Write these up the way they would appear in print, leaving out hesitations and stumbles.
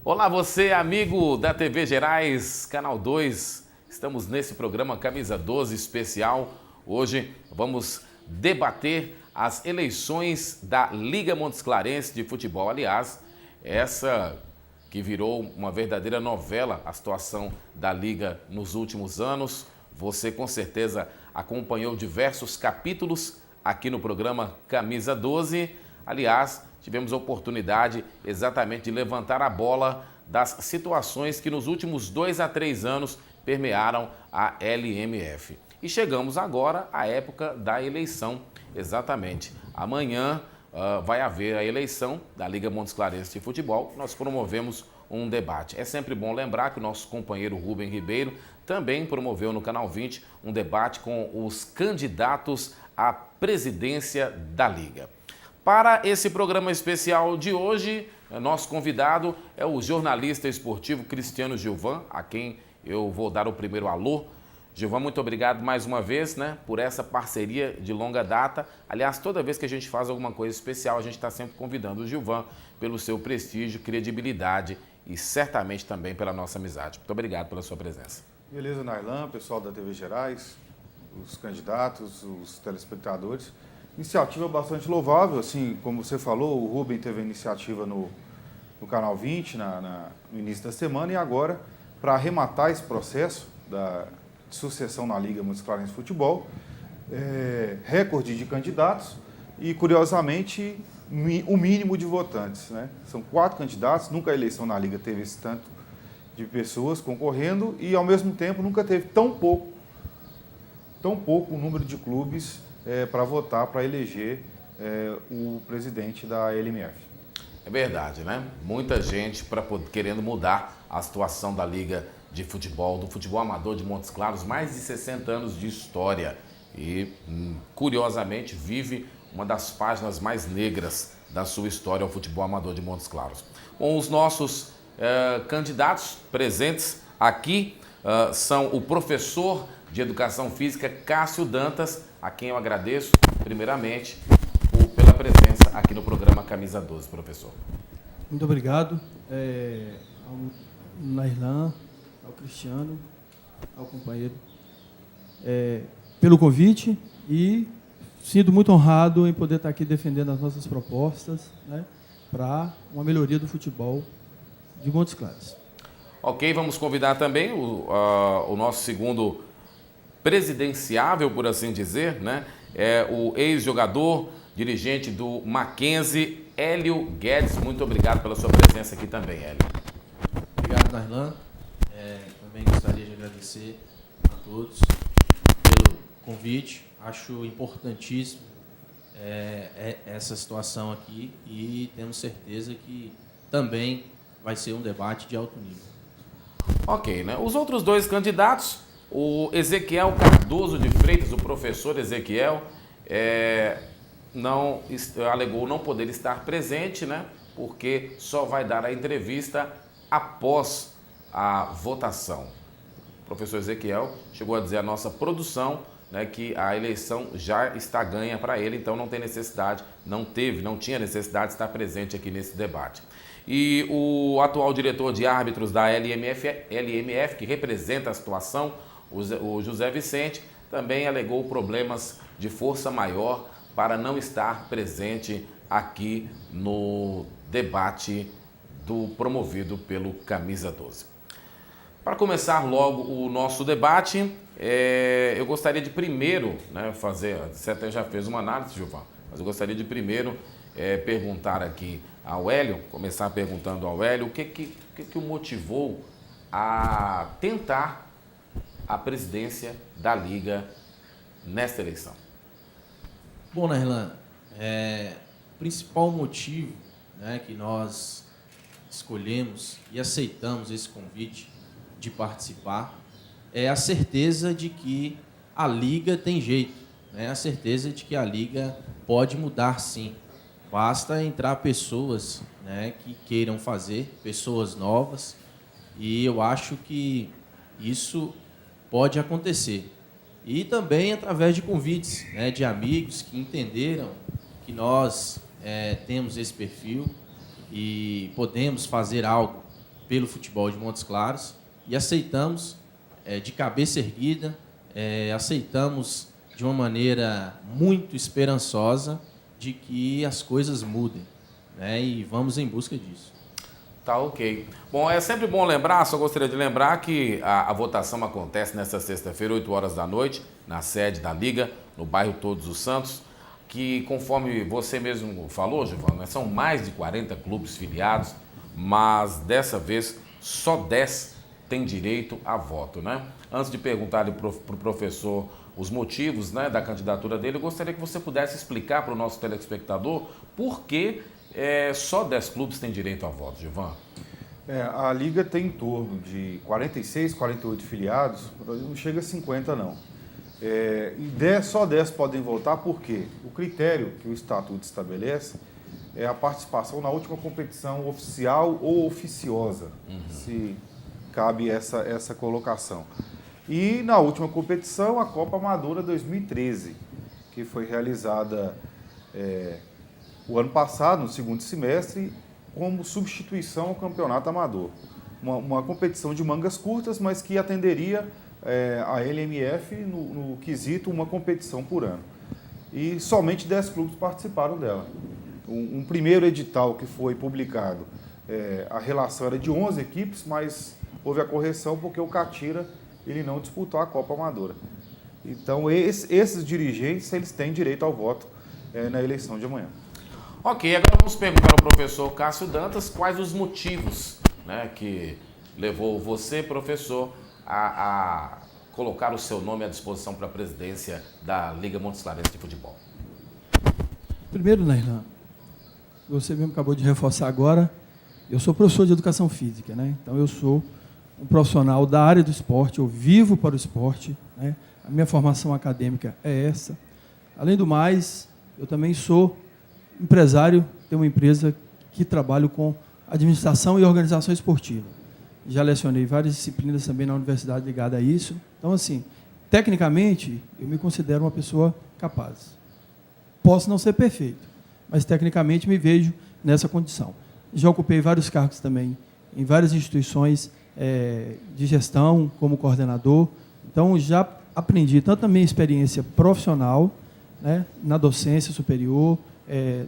Olá você, amigo da TV Gerais, Canal 2. Estamos nesse programa Camisa 12 especial. Hoje vamos debater as eleições da Liga Montes Clarense de Futebol. Aliás, essa que virou uma verdadeira novela, a situação da Liga nos últimos anos. Você com certeza acompanhou diversos capítulos aqui no programa Camisa 12. Aliás, tivemos a oportunidade exatamente de levantar a bola das situações que nos últimos 2 a 3 anos permearam a LMF. E chegamos agora à época da eleição, exatamente. Amanhã vai haver a eleição da Liga Montes Clarense de Futebol. Nós promovemos um debate. É sempre bom lembrar que o nosso companheiro Rubem Ribeiro também promoveu no Canal 20 um debate com os candidatos à presidência da Liga. Para esse programa especial de hoje, nosso convidado é o jornalista esportivo Cristiano Gilvan, a quem eu vou dar o primeiro alô. Gilvan, muito obrigado mais uma vez, por essa parceria de longa data. Aliás, toda vez que a gente faz alguma coisa especial, a gente está sempre convidando o Gilvan pelo seu prestígio, credibilidade e certamente também pela nossa amizade. Muito obrigado pela sua presença. Beleza, Nairlan, pessoal da TV Gerais, os candidatos, os telespectadores. Iniciativa bastante louvável, assim, como você falou, o Rubem teve a iniciativa no Canal 20, no início da semana, e agora, para arrematar esse processo de sucessão na Liga Montes Clarense de Futebol, recorde de candidatos e, curiosamente, o mínimo de votantes, São 4 candidatos, nunca a eleição na Liga teve esse tanto de pessoas concorrendo e, ao mesmo tempo, nunca teve tão pouco o número de clubes para votar, para eleger o presidente da LMF. É verdade, Muita gente querendo mudar a situação da Liga de Futebol, do futebol amador de Montes Claros, mais de 60 anos de história e, curiosamente, vive uma das páginas mais negras da sua história, o futebol amador de Montes Claros. Bom, os nossos candidatos presentes aqui são o professor de Educação Física Cássio Dantas, a quem eu agradeço, primeiramente, pela presença aqui no programa Camisa 12, professor. Muito obrigado ao Nairlan, ao Cristiano, ao companheiro, pelo convite e sinto muito honrado em poder estar aqui defendendo as nossas propostas para uma melhoria do futebol de Montes Claros. Ok, vamos convidar também o nosso segundo presidenciável, por assim dizer, é o ex-jogador, dirigente do Mackenzie, Hélio Guedes. Muito obrigado pela sua presença aqui também, Hélio. Obrigado, Nairlan. Também gostaria de agradecer a todos pelo convite. Acho importantíssimo essa situação aqui e temos certeza que também vai ser um debate de alto nível. Ok, Os outros 2 candidatos, o Ezequiel Cardoso de Freitas, o professor Ezequiel, alegou não poder estar presente, porque só vai dar a entrevista após a votação. O professor Ezequiel chegou a dizer à nossa produção que a eleição já está ganha para ele, então não tinha necessidade de estar presente aqui nesse debate. E o atual diretor de árbitros da LMF, que representa a situação, o José Vicente, também alegou problemas de força maior para não estar presente aqui no debate promovido pelo Camisa 12. Para começar logo o nosso debate, eu gostaria de primeiro fazer, você até já fez uma análise, Gilvan, mas eu gostaria de primeiro perguntar aqui ao Hélio, começar perguntando ao Hélio o que o motivou a tentar a presidência da Liga nesta eleição. Bom, Nairlan, principal motivo, né, que nós escolhemos e aceitamos esse convite de participar é a certeza de que a Liga tem jeito, né? A certeza de que a Liga pode mudar, sim. Basta entrar pessoas, né, que queiram fazer, pessoas novas, e eu acho que isso pode acontecer. E também através de convites, né, de amigos que entenderam que nós temos esse perfil e podemos fazer algo pelo futebol de Montes Claros e aceitamos de cabeça erguida, aceitamos de uma maneira muito esperançosa de que as coisas mudem, né, e vamos em busca disso. Tá ok. Bom, é sempre bom lembrar, só gostaria de lembrar que a votação acontece nesta sexta-feira, 8 horas da noite, na sede da Liga, no bairro Todos os Santos, que conforme você mesmo falou, Giovanni, são mais de 40 clubes filiados, mas dessa vez só 10 têm direito a voto, né? Antes de perguntar para o professor os motivos, né, da candidatura dele, eu gostaria que você pudesse explicar para o nosso telespectador por que só 10 clubes têm direito a voto, Giovanni. A Liga tem em torno de 46, 48 filiados, não chega a 50 não. Só 10 podem votar porque o critério que o Estatuto estabelece é a participação na última competição oficial ou oficiosa, se cabe essa colocação. E na última competição, a Copa Amadora 2013, que foi realizada o ano passado, no segundo semestre, como substituição ao Campeonato Amador. Uma competição de mangas curtas, mas que atenderia a LMF no quesito uma competição por ano. E somente 10 clubes participaram dela. Um primeiro edital que foi publicado, a relação era de 11 equipes, mas houve a correção porque o Catira ele não disputou a Copa Amadora. Então, esses dirigentes eles têm direito ao voto na eleição de amanhã. Ok, agora vamos perguntar ao professor Cássio Dantas quais os motivos, né, que levou você, professor, a colocar o seu nome à disposição para a presidência da Liga Montes Claros de Futebol. Primeiro, Nairlan, você mesmo acabou de reforçar agora, eu sou professor de educação física, né? Então eu sou um profissional da área do esporte, eu vivo para o esporte, né? A minha formação acadêmica é essa. Além do mais, eu também sou empresário, tenho uma empresa que trabalho com administração e organização esportiva. Já lecionei várias disciplinas também na universidade ligada a isso. Então, assim, tecnicamente, eu me considero uma pessoa capaz. Posso não ser perfeito, mas tecnicamente me vejo nessa condição. Já ocupei vários cargos também em várias instituições de gestão, como coordenador. Então, já aprendi tanto a minha experiência profissional, né, na docência superior,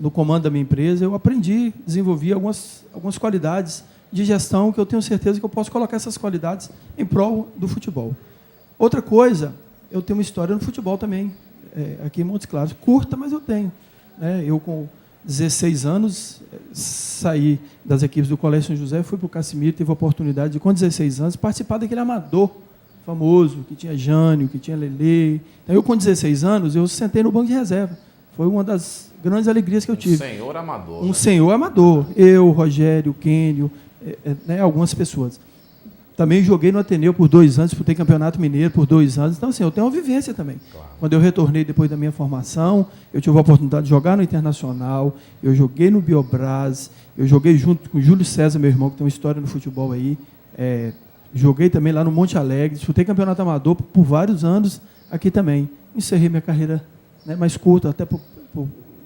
no comando da minha empresa, eu aprendi, desenvolvi algumas qualidades de gestão que eu tenho certeza que eu posso colocar essas qualidades em prol do futebol. Outra coisa, eu tenho uma história no futebol também, aqui em Montes Claros, curta, mas eu tenho. Eu, com 16 anos, saí das equipes do Colégio São José, fui para o Casimiro, tive a oportunidade de, com 16 anos, participar daquele amador famoso, que tinha Jânio, que tinha Lelê. Então, eu, com 16 anos, eu sentei no banco de reserva. Foi uma das grandes alegrias que eu tive. Um senhor amador. Um senhor amador. Eu, Rogério, Kênio, algumas pessoas. Também joguei no Ateneu por 2 anos, disputei Campeonato Mineiro por 2 anos. Então, assim, eu tenho uma vivência também. Claro. Quando eu retornei depois da minha formação, eu tive a oportunidade de jogar no Internacional, eu joguei no Biobras, eu joguei junto com o Júlio César, meu irmão, que tem uma história no futebol aí. Joguei também lá no Monte Alegre, disputei Campeonato Amador por vários anos aqui também. Encerrei minha carreira, né, mais curta, até por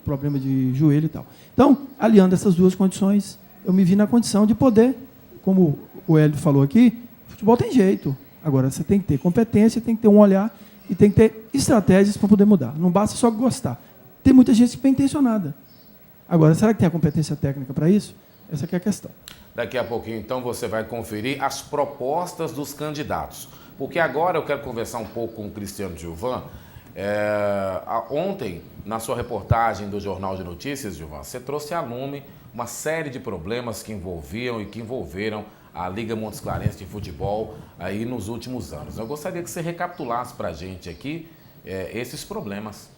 problema de joelho e tal. Então, aliando essas duas condições, eu me vi na condição de poder, como o Hélio falou aqui, futebol tem jeito. Agora, você tem que ter competência, tem que ter um olhar e tem que ter estratégias para poder mudar. Não basta só gostar. Tem muita gente bem intencionada. Agora, será que tem a competência técnica para isso? Essa que é a questão. Daqui a pouquinho, então, você vai conferir as propostas dos candidatos. Porque agora eu quero conversar um pouco com o Cristiano Gilvan. Ontem, na sua reportagem do Jornal de Notícias, Gilvan, você trouxe à lume uma série de problemas que envolviam e que envolveram a Liga Montes Claros de Futebol aí nos últimos anos. Eu gostaria que você recapitulasse para a gente aqui esses problemas.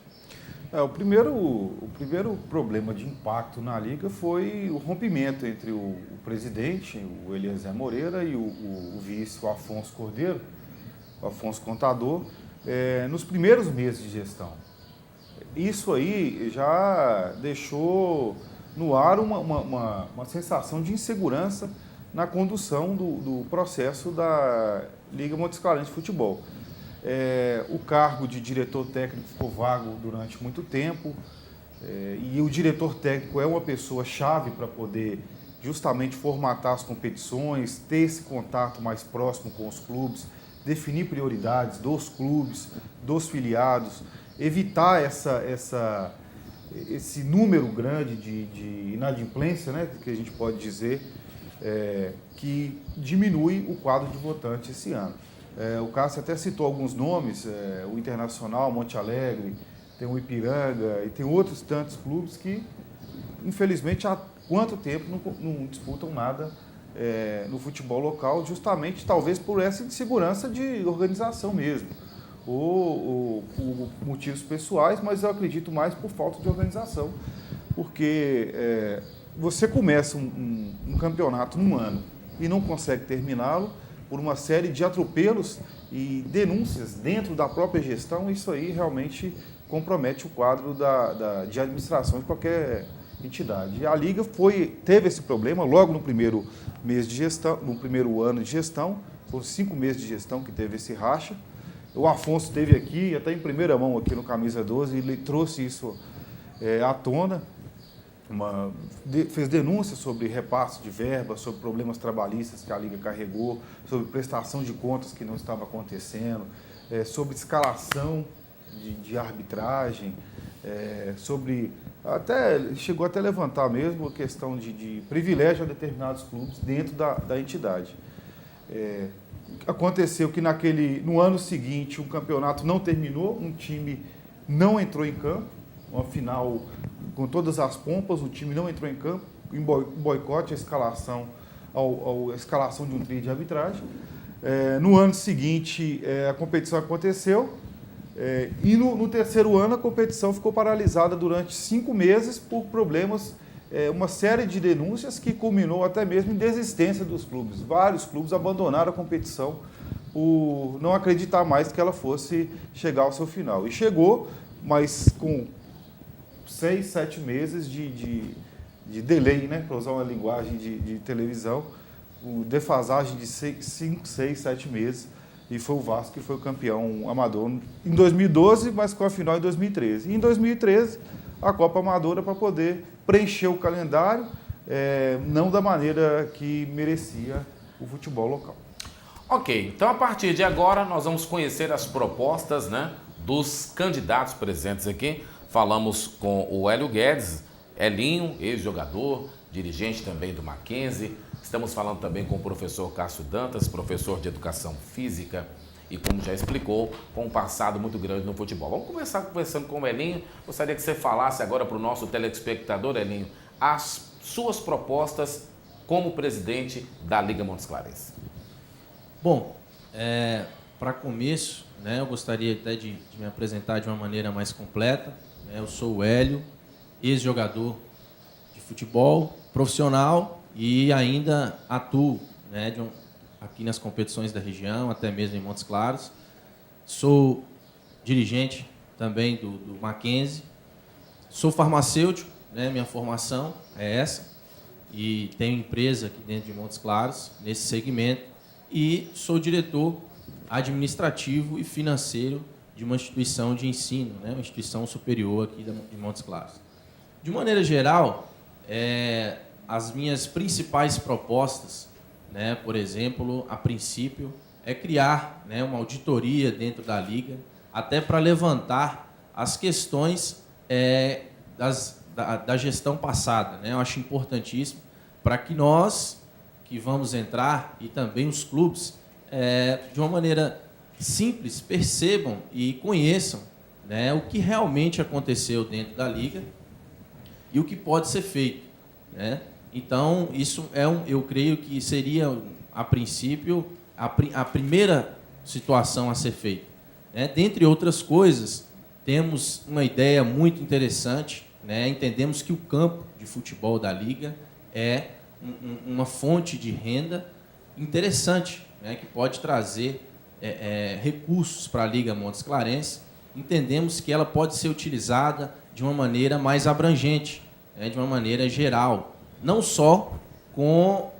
O primeiro problema de impacto na Liga foi o rompimento entre o presidente, o Eliezer Moreira, e o vice, o Afonso Cordeiro, o Afonso Contador, nos primeiros meses de gestão. Isso aí já deixou no ar uma sensação de insegurança na condução do processo da Liga Montes Claros de Futebol. O cargo de diretor técnico ficou vago durante muito tempo, e o diretor técnico é uma pessoa-chave para poder justamente formatar as competições, ter esse contato mais próximo com os clubes, definir prioridades dos clubes, dos filiados, evitar esse número grande de inadimplência, né, que a gente pode dizer, que diminui o quadro de votantes esse ano. O Cássio até citou alguns nomes, o Internacional, Monte Alegre, tem o Ipiranga e tem outros tantos clubes que, infelizmente, há quanto tempo não disputam nada no futebol local, justamente talvez por essa insegurança de organização mesmo, ou por motivos pessoais, mas eu acredito mais por falta de organização, porque você começa um campeonato num ano e não consegue terminá-lo, por uma série de atropelos e denúncias dentro da própria gestão, isso aí realmente compromete o quadro de administração de qualquer entidade. E a Liga teve esse problema logo no primeiro mês de gestão, no primeiro ano de gestão, foram 5 meses de gestão que teve esse racha. O Afonso esteve aqui, até em primeira mão aqui no Camisa 12, ele trouxe isso à tona. Fez denúncias sobre repasse de verba, sobre problemas trabalhistas que a Liga carregou, sobre prestação de contas que não estava acontecendo, sobre escalação de arbitragem, chegou até a levantar mesmo a questão de privilégio a determinados clubes dentro da entidade. Aconteceu que no ano seguinte o campeonato não terminou, um time não entrou em campo, uma final com todas as pompas, o time não entrou em campo, em boicote à escalação, a escalação de um trio de arbitragem. No ano seguinte, a competição aconteceu, e no terceiro ano a competição ficou paralisada durante 5 meses por problemas, uma série de denúncias que culminou até mesmo em desistência dos clubes. Vários clubes abandonaram a competição por não acreditar mais que ela fosse chegar ao seu final. E chegou, mas com 6, 7 meses de delay, né, para usar uma linguagem de televisão, defasagem de 5, 6, 7 meses, e foi o Vasco que foi o campeão amador em 2012, mas com a final em 2013. E em 2013, a Copa Amadora para poder preencher o calendário, não da maneira que merecia o futebol local. Ok, então a partir de agora nós vamos conhecer as propostas, né, dos candidatos presentes aqui. Falamos com o Hélio Guedes, Elinho, ex-jogador, dirigente também do Mackenzie. Estamos falando também com o professor Cássio Dantas, professor de Educação Física e, como já explicou, com um passado muito grande no futebol. Vamos começar conversando com o Elinho. Gostaria que você falasse agora para o nosso telespectador, Elinho, as suas propostas como presidente da Liga Montes Claros. Bom, para começo, né, eu gostaria até de me apresentar de uma maneira mais completa. Eu sou o Hélio, ex-jogador de futebol profissional e ainda atuo, né, aqui nas competições da região, até mesmo em Montes Claros. Sou dirigente também do Mackenzie. Sou farmacêutico, né, minha formação é essa, e tenho empresa aqui dentro de Montes Claros, nesse segmento, e sou diretor administrativo e financeiro de uma instituição de ensino, né, uma instituição superior aqui de Montes Claros. De maneira geral, as minhas principais propostas, né, por exemplo, a princípio, é criar, né, uma auditoria dentro da Liga, até para levantar as questões da gestão passada, né? Eu acho importantíssimo para que nós, que vamos entrar, e também os clubes, de uma maneira simples, percebam e conheçam, né, o que realmente aconteceu dentro da Liga e o que pode ser feito, né? Então, isso eu creio que seria, a princípio, a primeira situação a ser feita, né? Dentre outras coisas, temos uma ideia muito interessante, né? Entendemos que o campo de futebol da Liga é uma fonte de renda interessante, né? Que pode trazer recursos para a Liga Montes Clarence. Entendemos que ela pode ser utilizada de uma maneira mais abrangente, né? De uma maneira geral, não só com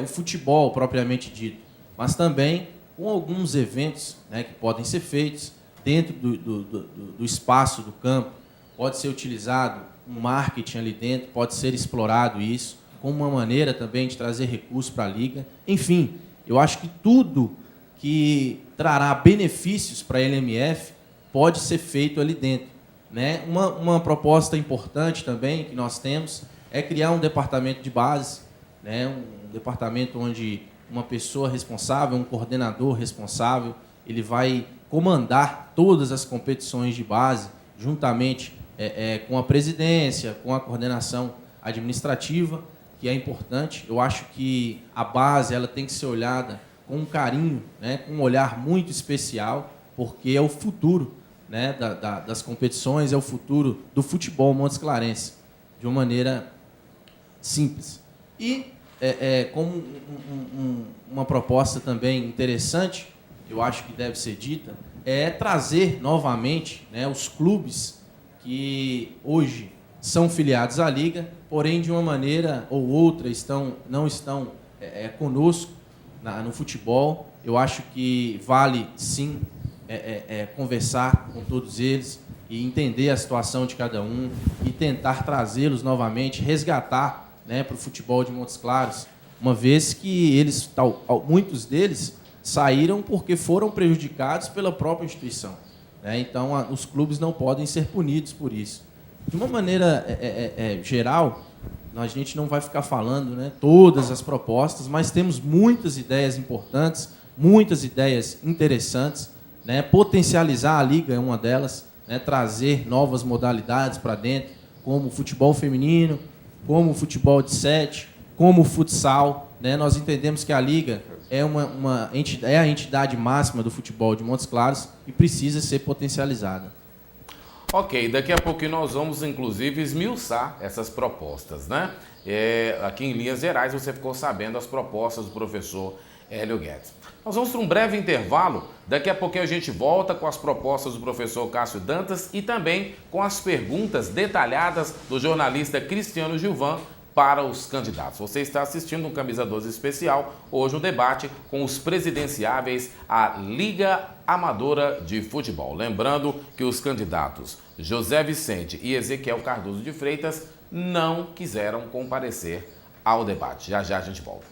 o futebol propriamente dito, mas também com alguns eventos, né, que podem ser feitos dentro do espaço do campo. Pode ser utilizado um marketing ali dentro, pode ser explorado isso como uma maneira também de trazer recursos para a Liga. Enfim, eu acho que tudo que trará benefícios para a LMF pode ser feito ali dentro, né? Uma proposta importante também que nós temos é criar um departamento de base, né? Um departamento onde uma pessoa responsável, um coordenador responsável, ele vai comandar todas as competições de base, juntamente com a presidência, com a coordenação administrativa, que é importante. Eu acho que a base ela tem que ser olhada com um carinho, né, com um olhar muito especial, porque é o futuro, né, das competições, é o futuro do futebol Montes Clarence, de uma maneira simples. E como uma proposta também interessante, eu acho que deve ser dita, é trazer novamente, né, os clubes que hoje são filiados à Liga, porém de uma maneira ou outra não estão conosco no futebol. Eu acho que vale sim conversar com todos eles e entender a situação de cada um e tentar trazê-los novamente, resgatar, né, para o futebol de Montes Claros, uma vez que muitos deles saíram porque foram prejudicados pela própria instituição, né? Então, os clubes não podem ser punidos por isso. De uma maneira geral, a gente não vai ficar falando, né, todas as propostas, mas temos muitas ideias importantes, muitas ideias interessantes, né? Potencializar a Liga é uma delas, né? Trazer novas modalidades para dentro, como o futebol feminino, como o futebol de 7, como o futsal, né? Nós entendemos que a Liga é a entidade máxima do futebol de Montes Claros e precisa ser potencializada. Ok, daqui a pouquinho nós vamos, inclusive, esmiuçar essas propostas, né? Aqui em linhas gerais você ficou sabendo as propostas do professor Hélio Guedes. Nós vamos para um breve intervalo, daqui a pouquinho a gente volta com as propostas do professor Cássio Dantas e também com as perguntas detalhadas do jornalista Cristiano Gilvan para os candidatos. Você está assistindo um Camisa 12 especial, hoje um debate com os presidenciáveis à Liga Amadora de Futebol. Lembrando que os candidatos José Vicente e Ezequiel Cardoso de Freitas não quiseram comparecer ao debate. Já já a gente volta.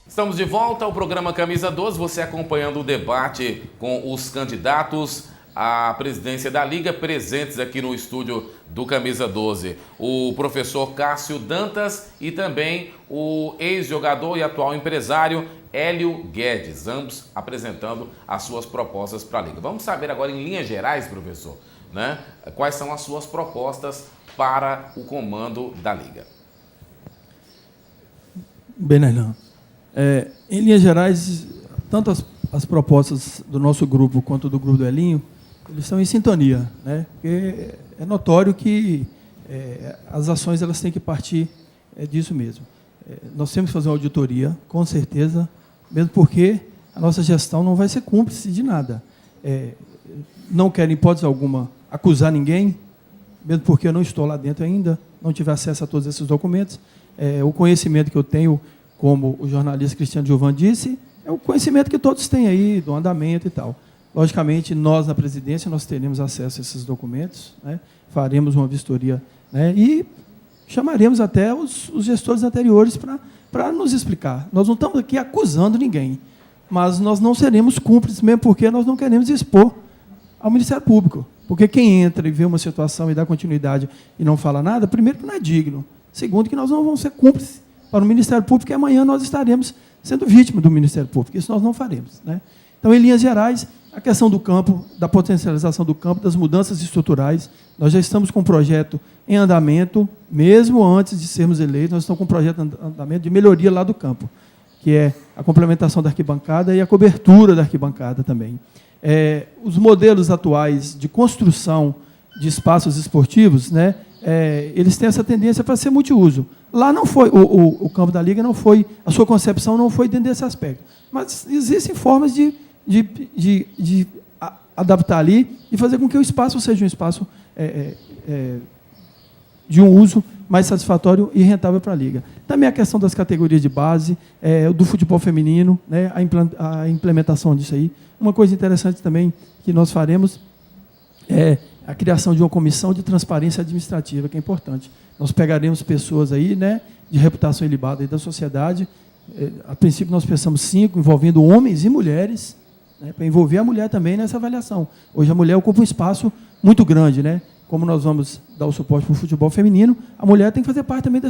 Estamos de volta ao programa Camisa 12, você acompanhando o debate com os candidatos à presidência da Liga, presentes aqui no estúdio do Camisa 12. O professor Cássio Dantas e também o ex-jogador e atual empresário Hélio Guedes, ambos apresentando as suas propostas para a Liga. Vamos saber agora em linhas gerais, professor, né, quais são as suas propostas para o comando da Liga. Bem, Nailan. Em linhas gerais, tanto as propostas do nosso grupo quanto do grupo do Elinho, eles estão em sintonia, né? Porque é notório que as ações elas têm que partir disso mesmo. Nós temos que fazer uma auditoria, com certeza, mesmo porque a nossa gestão não vai ser cúmplice de nada. Não quero, em hipótese alguma, acusar ninguém, mesmo porque eu não estou lá dentro ainda, não tive acesso a todos esses documentos. O conhecimento que eu tenho, como o jornalista Cristiano Gilvan disse, é o conhecimento que todos têm aí, do andamento e tal. Logicamente, nós, na presidência, nós teremos acesso a esses documentos, né? Faremos uma vistoria, né? E chamaremos até os gestores anteriores para nos explicar. Nós não estamos aqui acusando ninguém, mas nós não seremos cúmplices, mesmo porque nós não queremos expor ao Ministério Público. Porque quem entra e vê uma situação e dá continuidade e não fala nada, primeiro, que não é digno. Segundo, que nós não vamos ser cúmplices para o Ministério Público, e amanhã nós estaremos sendo vítimas do Ministério Público. Isso nós não faremos, né? Então, em linhas gerais, a questão do campo, da potencialização do campo, das mudanças estruturais, nós já estamos com um projeto em andamento, mesmo antes de sermos eleitos, nós estamos com um projeto em andamento de melhoria lá do campo, que é a complementação da arquibancada e a cobertura da arquibancada também. Os modelos atuais de construção de espaços esportivos, né, eles têm essa tendência para ser multiuso. Lá não foi, o campo da Liga não foi, a sua concepção não foi dentro desse aspecto. Mas existem formas de adaptar ali e fazer com que o espaço seja um espaço de um uso mais satisfatório e rentável para a Liga. Também a questão das categorias de base, do futebol feminino, né, a implementação disso aí. Uma coisa interessante também que nós faremos é a criação de uma comissão de transparência administrativa, que é importante. Nós pegaremos pessoas aí, né, de reputação ilibada aí da sociedade. A princípio, nós pensamos 5, envolvendo homens e mulheres, né, para envolver a mulher também nessa avaliação. Hoje, a mulher ocupa um espaço muito grande, né? Como nós vamos dar o suporte para o futebol feminino, a mulher tem que fazer parte também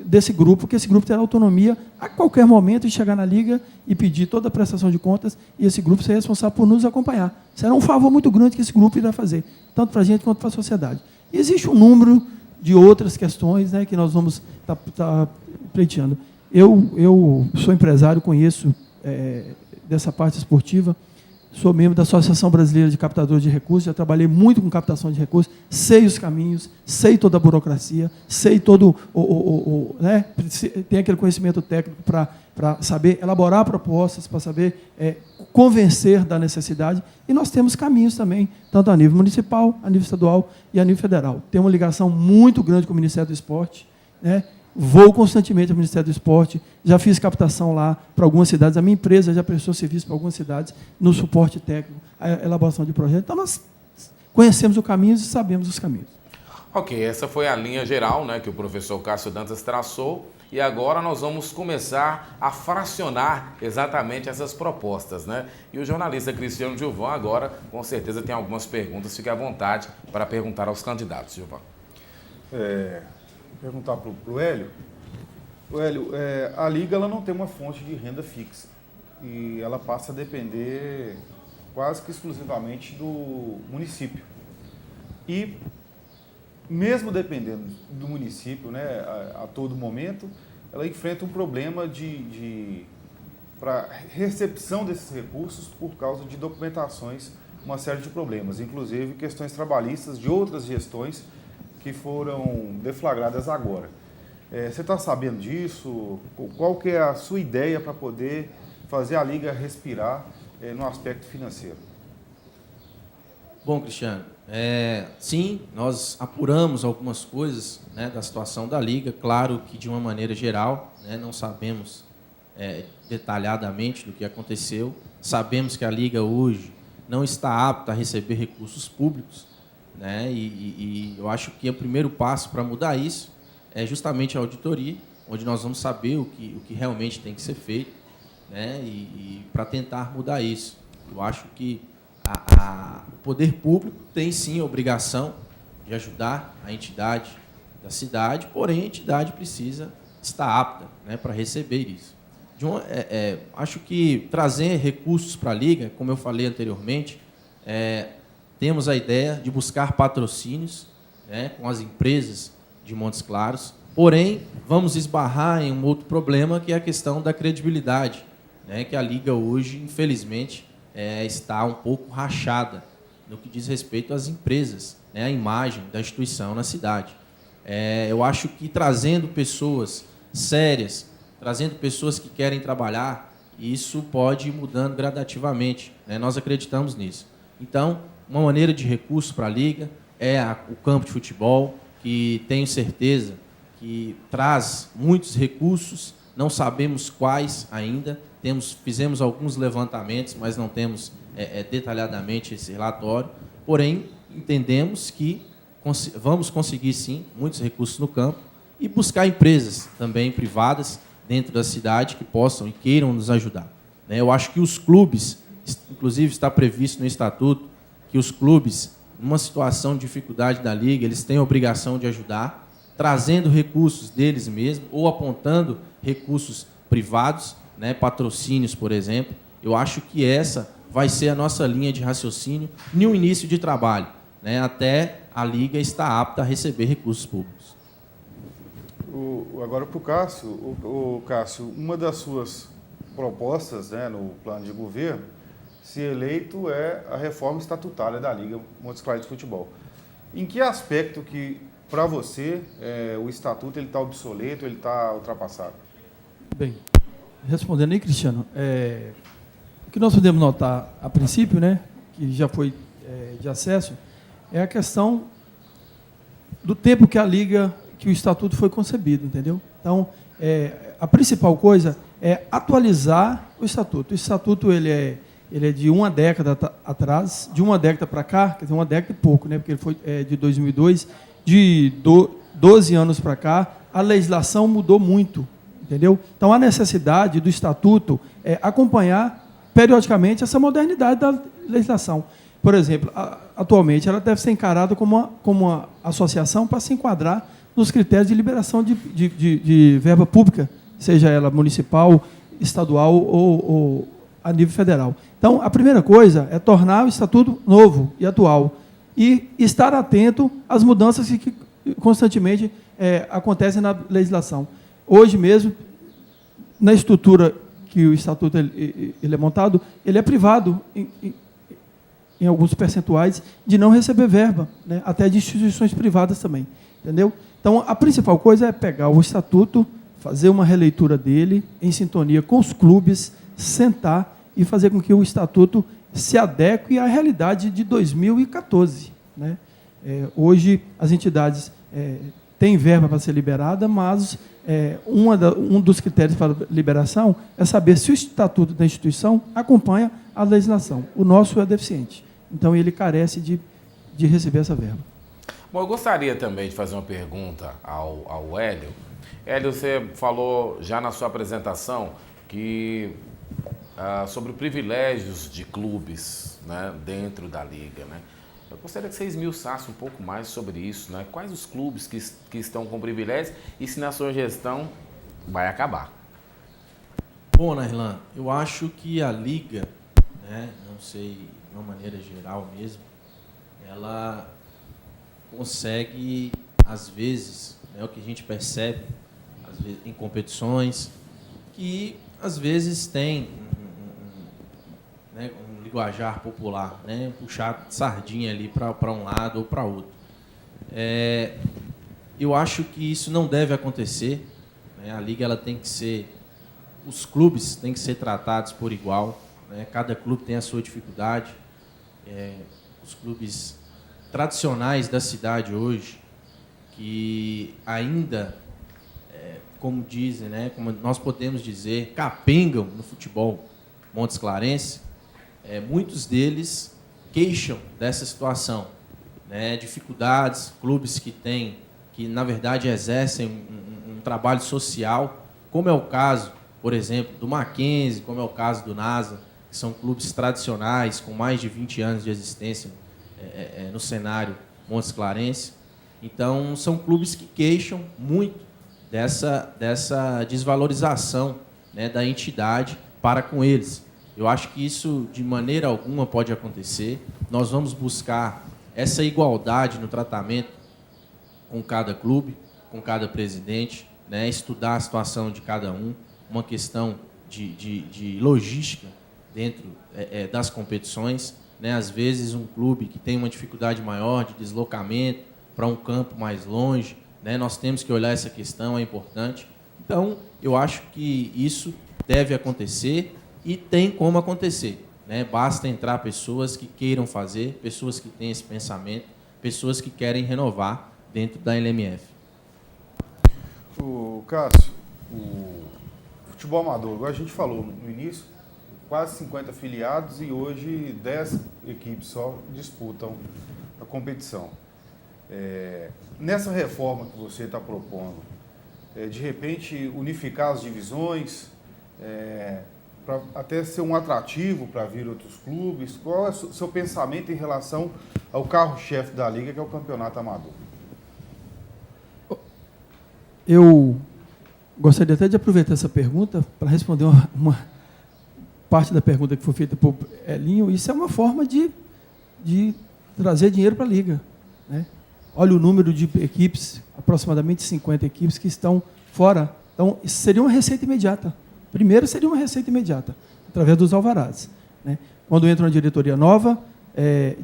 desse grupo, que esse grupo terá autonomia a qualquer momento de chegar na Liga e pedir toda a prestação de contas, e esse grupo ser responsável por nos acompanhar. Será um favor muito grande que esse grupo irá fazer, tanto para a gente quanto para a sociedade. E existe um número de outras questões, né, que nós vamos estar pleiteando. Eu sou empresário, conheço dessa parte esportiva, sou membro da Associação Brasileira de Captadores de Recursos, já trabalhei muito com captação de recursos, sei os caminhos, sei toda a burocracia, sei todo né, tem aquele conhecimento técnico para saber elaborar propostas, para saber convencer da necessidade, e nós temos caminhos também, tanto a nível municipal, a nível estadual e a nível federal. Tem uma ligação muito grande com o Ministério do Esporte, né? Vou constantemente ao Ministério do Esporte, já fiz captação lá para algumas cidades, a minha empresa já prestou serviço para algumas cidades, no suporte técnico, a elaboração de projetos. Então, nós conhecemos o caminho e sabemos os caminhos. Ok, essa foi a linha geral, né, que o professor Cássio Dantas traçou, e agora nós vamos começar a fracionar exatamente essas propostas, né? E o jornalista Cristiano Gilvan agora, com certeza, tem algumas perguntas, fique à vontade para perguntar aos candidatos, Gilvan. Perguntar para o Hélio. O Hélio, a Liga ela não tem uma fonte de renda fixa e ela passa a depender quase que exclusivamente do município. E mesmo dependendo do município, né, a todo momento, ela enfrenta um problema para recepção desses recursos por causa de documentações, uma série de problemas, inclusive questões trabalhistas de outras gestões que foram deflagradas agora. Você está sabendo disso? Qual que é a sua ideia para poder fazer a Liga respirar no aspecto financeiro? Bom, Cristiano, sim, nós apuramos algumas coisas, né, da situação da Liga, claro que de uma maneira geral, né, não sabemos detalhadamente do que aconteceu, sabemos que a Liga hoje não está apta a receber recursos públicos, né? E eu acho que o primeiro passo para mudar isso é justamente a auditoria, onde nós vamos saber o que realmente tem que ser feito, né? E para tentar mudar isso. Eu acho que o poder público tem sim a obrigação de ajudar a entidade da cidade, porém a entidade precisa estar apta, né, para receber isso. Acho que trazer recursos para a Liga, como eu falei anteriormente, temos a ideia de buscar patrocínios, né, com as empresas de Montes Claros, porém, vamos esbarrar em um outro problema, que é a questão da credibilidade, né, que a Liga hoje, infelizmente, está um pouco rachada no que diz respeito às empresas, né, a imagem da instituição na cidade. Eu acho que trazendo pessoas sérias, trazendo pessoas que querem trabalhar, isso pode ir mudando gradativamente, né, nós acreditamos nisso. Então, uma maneira de recurso para a Liga é o campo de futebol, que tenho certeza que traz muitos recursos, não sabemos quais ainda, fizemos alguns levantamentos, mas não temos detalhadamente esse relatório, porém, entendemos que vamos conseguir, sim, muitos recursos no campo, e buscar empresas também privadas dentro da cidade que possam e queiram nos ajudar. Né? Eu acho que os clubes, inclusive está previsto no estatuto, que os clubes, numa situação de dificuldade da liga, eles têm a obrigação de ajudar, trazendo recursos deles mesmos ou apontando recursos privados, né, patrocínios, por exemplo. Eu acho que essa vai ser a nossa linha de raciocínio no início de trabalho, né, até a liga estar apta a receber recursos públicos. Agora para o Cássio. Cássio, uma das suas propostas, né, no plano de governo, se eleito, é a reforma estatutária da Liga Montes Claros de Futebol. Em que aspecto que, para você, o estatuto está obsoleto, ele está ultrapassado? Bem, respondendo aí, Cristiano, o que nós podemos notar a princípio, né, que já foi de acesso, é a questão do tempo que que o estatuto foi concebido, entendeu? Então, a principal coisa é atualizar o estatuto. O estatuto ele é de uma década atrás, de uma década para cá, quer dizer, uma década e pouco, né, porque ele foi de 2002, de 12 anos para cá, a legislação mudou muito, entendeu? Então, a necessidade do estatuto é acompanhar periodicamente essa modernidade da legislação. Por exemplo, atualmente, ela deve ser encarada como uma associação para se enquadrar nos critérios de liberação de verba pública, seja ela municipal, estadual ou a nível federal. Então, a primeira coisa é tornar o estatuto novo e atual e estar atento às mudanças que constantemente acontecem na legislação. Hoje mesmo, na estrutura que o estatuto ele é montado, ele é privado em alguns percentuais de não receber verba, né, até de instituições privadas também, entendeu? Então, a principal coisa é pegar o estatuto, fazer uma releitura dele em sintonia com os clubes, sentar e fazer com que o estatuto se adeque à realidade de 2014. Né? Hoje, as entidades têm verba para ser liberada, mas um dos critérios para liberação é saber se o estatuto da instituição acompanha a legislação. O nosso é deficiente, então ele carece de receber essa verba. Bom, eu gostaria também de fazer uma pergunta ao Hélio. Hélio, você falou já na sua apresentação sobre privilégios de clubes, né, dentro da Liga. Né? Eu gostaria que você esmiuçasse um pouco mais sobre isso. Né? Quais os clubes que estão com privilégios e se na sua gestão vai acabar? Bom, Nairlan, eu acho que a Liga, né, não sei, de uma maneira geral mesmo, ela consegue, às vezes, o que a gente percebe às vezes, em competições, que às vezes tem um linguajar popular, né, puxar sardinha ali para um lado ou para outro. Eu acho que isso não deve acontecer. Né, a Liga ela tem que ser, os clubes têm que ser tratados por igual. Né, cada clube tem a sua dificuldade. Os clubes tradicionais da cidade hoje, que ainda, como dizem, né, como nós podemos dizer, capengam no futebol Montes Clarense, muitos deles queixam dessa situação, né, dificuldades, clubes que na verdade exercem um trabalho social, como é o caso, por exemplo, do Mackenzie, como é o caso do NASA, que são clubes tradicionais, com mais de 20 anos de existência no cenário Montes Clarense. Então, são clubes que queixam muito dessa desvalorização, né, da entidade para com eles. Eu acho que isso, de maneira alguma, pode acontecer. Nós vamos buscar essa igualdade no tratamento com cada clube, com cada presidente, né, estudar a situação de cada um, uma questão de logística dentro das competições. Né, às vezes um clube que tem uma dificuldade maior de deslocamento para um campo mais longe, né, nós temos que olhar essa questão, é importante. Então, eu acho que isso deve acontecer e tem como acontecer. Né? Basta entrar pessoas que queiram fazer, pessoas que têm esse pensamento, pessoas que querem renovar dentro da LMF. Cássio, o futebol amador, igual a gente falou no início, quase 50 afiliados e hoje 10 equipes só disputam a competição. Nessa reforma que você está propondo, de repente, unificar as divisões, para até ser um atrativo para vir outros clubes? Qual é o seu pensamento em relação ao carro-chefe da Liga, que é o Campeonato Amador? Eu gostaria até de aproveitar essa pergunta para responder uma parte da pergunta que foi feita por Elinho. Isso é uma forma de trazer dinheiro para a Liga, né? Olha o número de equipes, aproximadamente 50 equipes que estão fora. Então, isso seria uma receita imediata. Primeiro, seria uma receita imediata, através dos alvarás, né? Quando entra uma diretoria nova,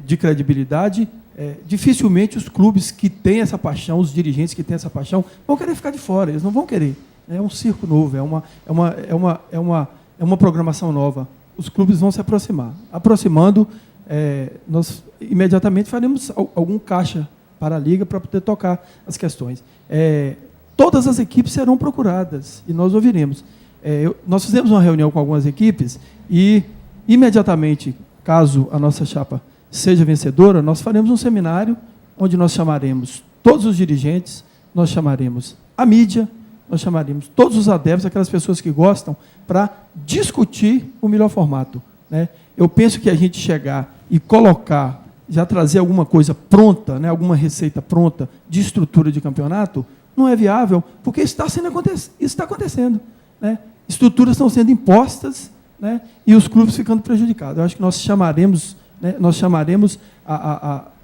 de credibilidade, dificilmente os clubes que têm essa paixão, os dirigentes que têm essa paixão, vão querer ficar de fora, eles não vão querer. É um circo novo, é uma programação nova. Os clubes vão se aproximar. Aproximando, nós imediatamente faremos algum caixa para a Liga para poder tocar as questões. Todas as equipes serão procuradas e nós ouviremos. Nós fizemos uma reunião com algumas equipes e, imediatamente, caso a nossa chapa seja vencedora, nós faremos um seminário onde nós chamaremos todos os dirigentes, nós chamaremos a mídia, nós chamaremos todos os adeptos, aquelas pessoas que gostam, para discutir o melhor formato, né? Eu penso que a gente chegar e colocar, já trazer alguma coisa pronta, né, alguma receita pronta de estrutura de campeonato, não é viável, porque isso está acontecendo, né? Estruturas estão sendo impostas, né, e os clubes ficando prejudicados. Eu acho que nós chamaremos